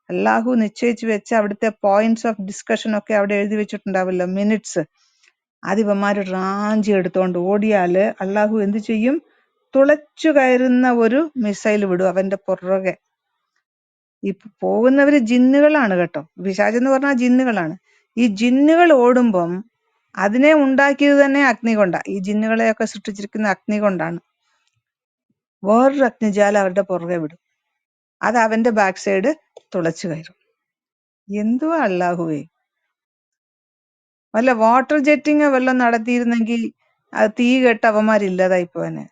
അള്ളാഹു നിശ്ചയിച്ചു വെച്ച അവിടുത്തെ പോയിന്റ്സ് ഓഫ് ഡിസ്കഷൻ ഒക്കെ അവിടെ എഴുതി വെച്ചിട്ടുണ്ടാവല്ലോ, മിനിറ്റ്സ്. അത് ഇവന്മാര് റാഞ്ചി എടുത്തോണ്ട് ഓടിയാല് അള്ളാഹു എന്ത് ചെയ്യും? തുളച്ചു കയറുന്ന ഒരു മിസൈൽ വിടും അവന്റെ പുറകെ. ഈ പോകുന്നവര് ജിന്നുകളാണ് കേട്ടോ. പിശാചെന്ന് പറഞ്ഞാൽ ജിന്നുകളാണ്. ഈ ജിന്നുകൾ ഓടുമ്പം അതിനെ ഉണ്ടാക്കിയത് തന്നെ അഗ്നി കൊണ്ടാ. ഈ ജിന്നുകളെയൊക്കെ സൃഷ്ടിച്ചിരിക്കുന്ന അഗ്നി കൊണ്ടാണ്. വേറൊരു അഗ്നിജാലം അവരുടെ പുറകെ വിടും. അത് അവന്റെ ബാക്ക് സൈഡ് തുളച്ചു കയറും. എന്തുവാ അല്ലാഹുവേ! വല്ല വാട്ടർ ജെറ്റിങ് വല്ലതും നടത്തിയിരുന്നെങ്കിൽ അത് തീ കെട്ട് അവന്മാരില്ലാതായി പോവനെ.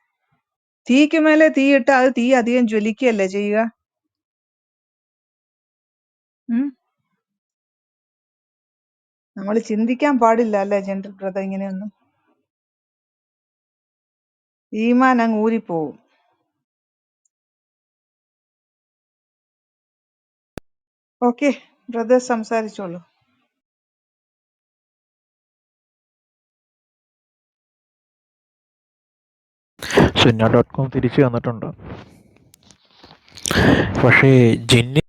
തീക്ക് മേലെ തീ ഇട്ട് അത് തീ അധികം ജ്വലിക്കുകയല്ലേ ചെയ്യുക. നമ്മൾ ചിന്തിക്കാൻ പാടില്ല അല്ലെ ജനറൽ ബ്രദർ? ഇങ്ങനെയൊന്നും ഈമാൻ അങ്ങ് ഊരിപ്പോവും. ഓക്കെ ബ്രദർ, സംസാരിച്ചോളൂ. സുന്ന.com തിരിച്ചു വന്നിട്ടുണ്ട്. പക്ഷേ ജിന്നി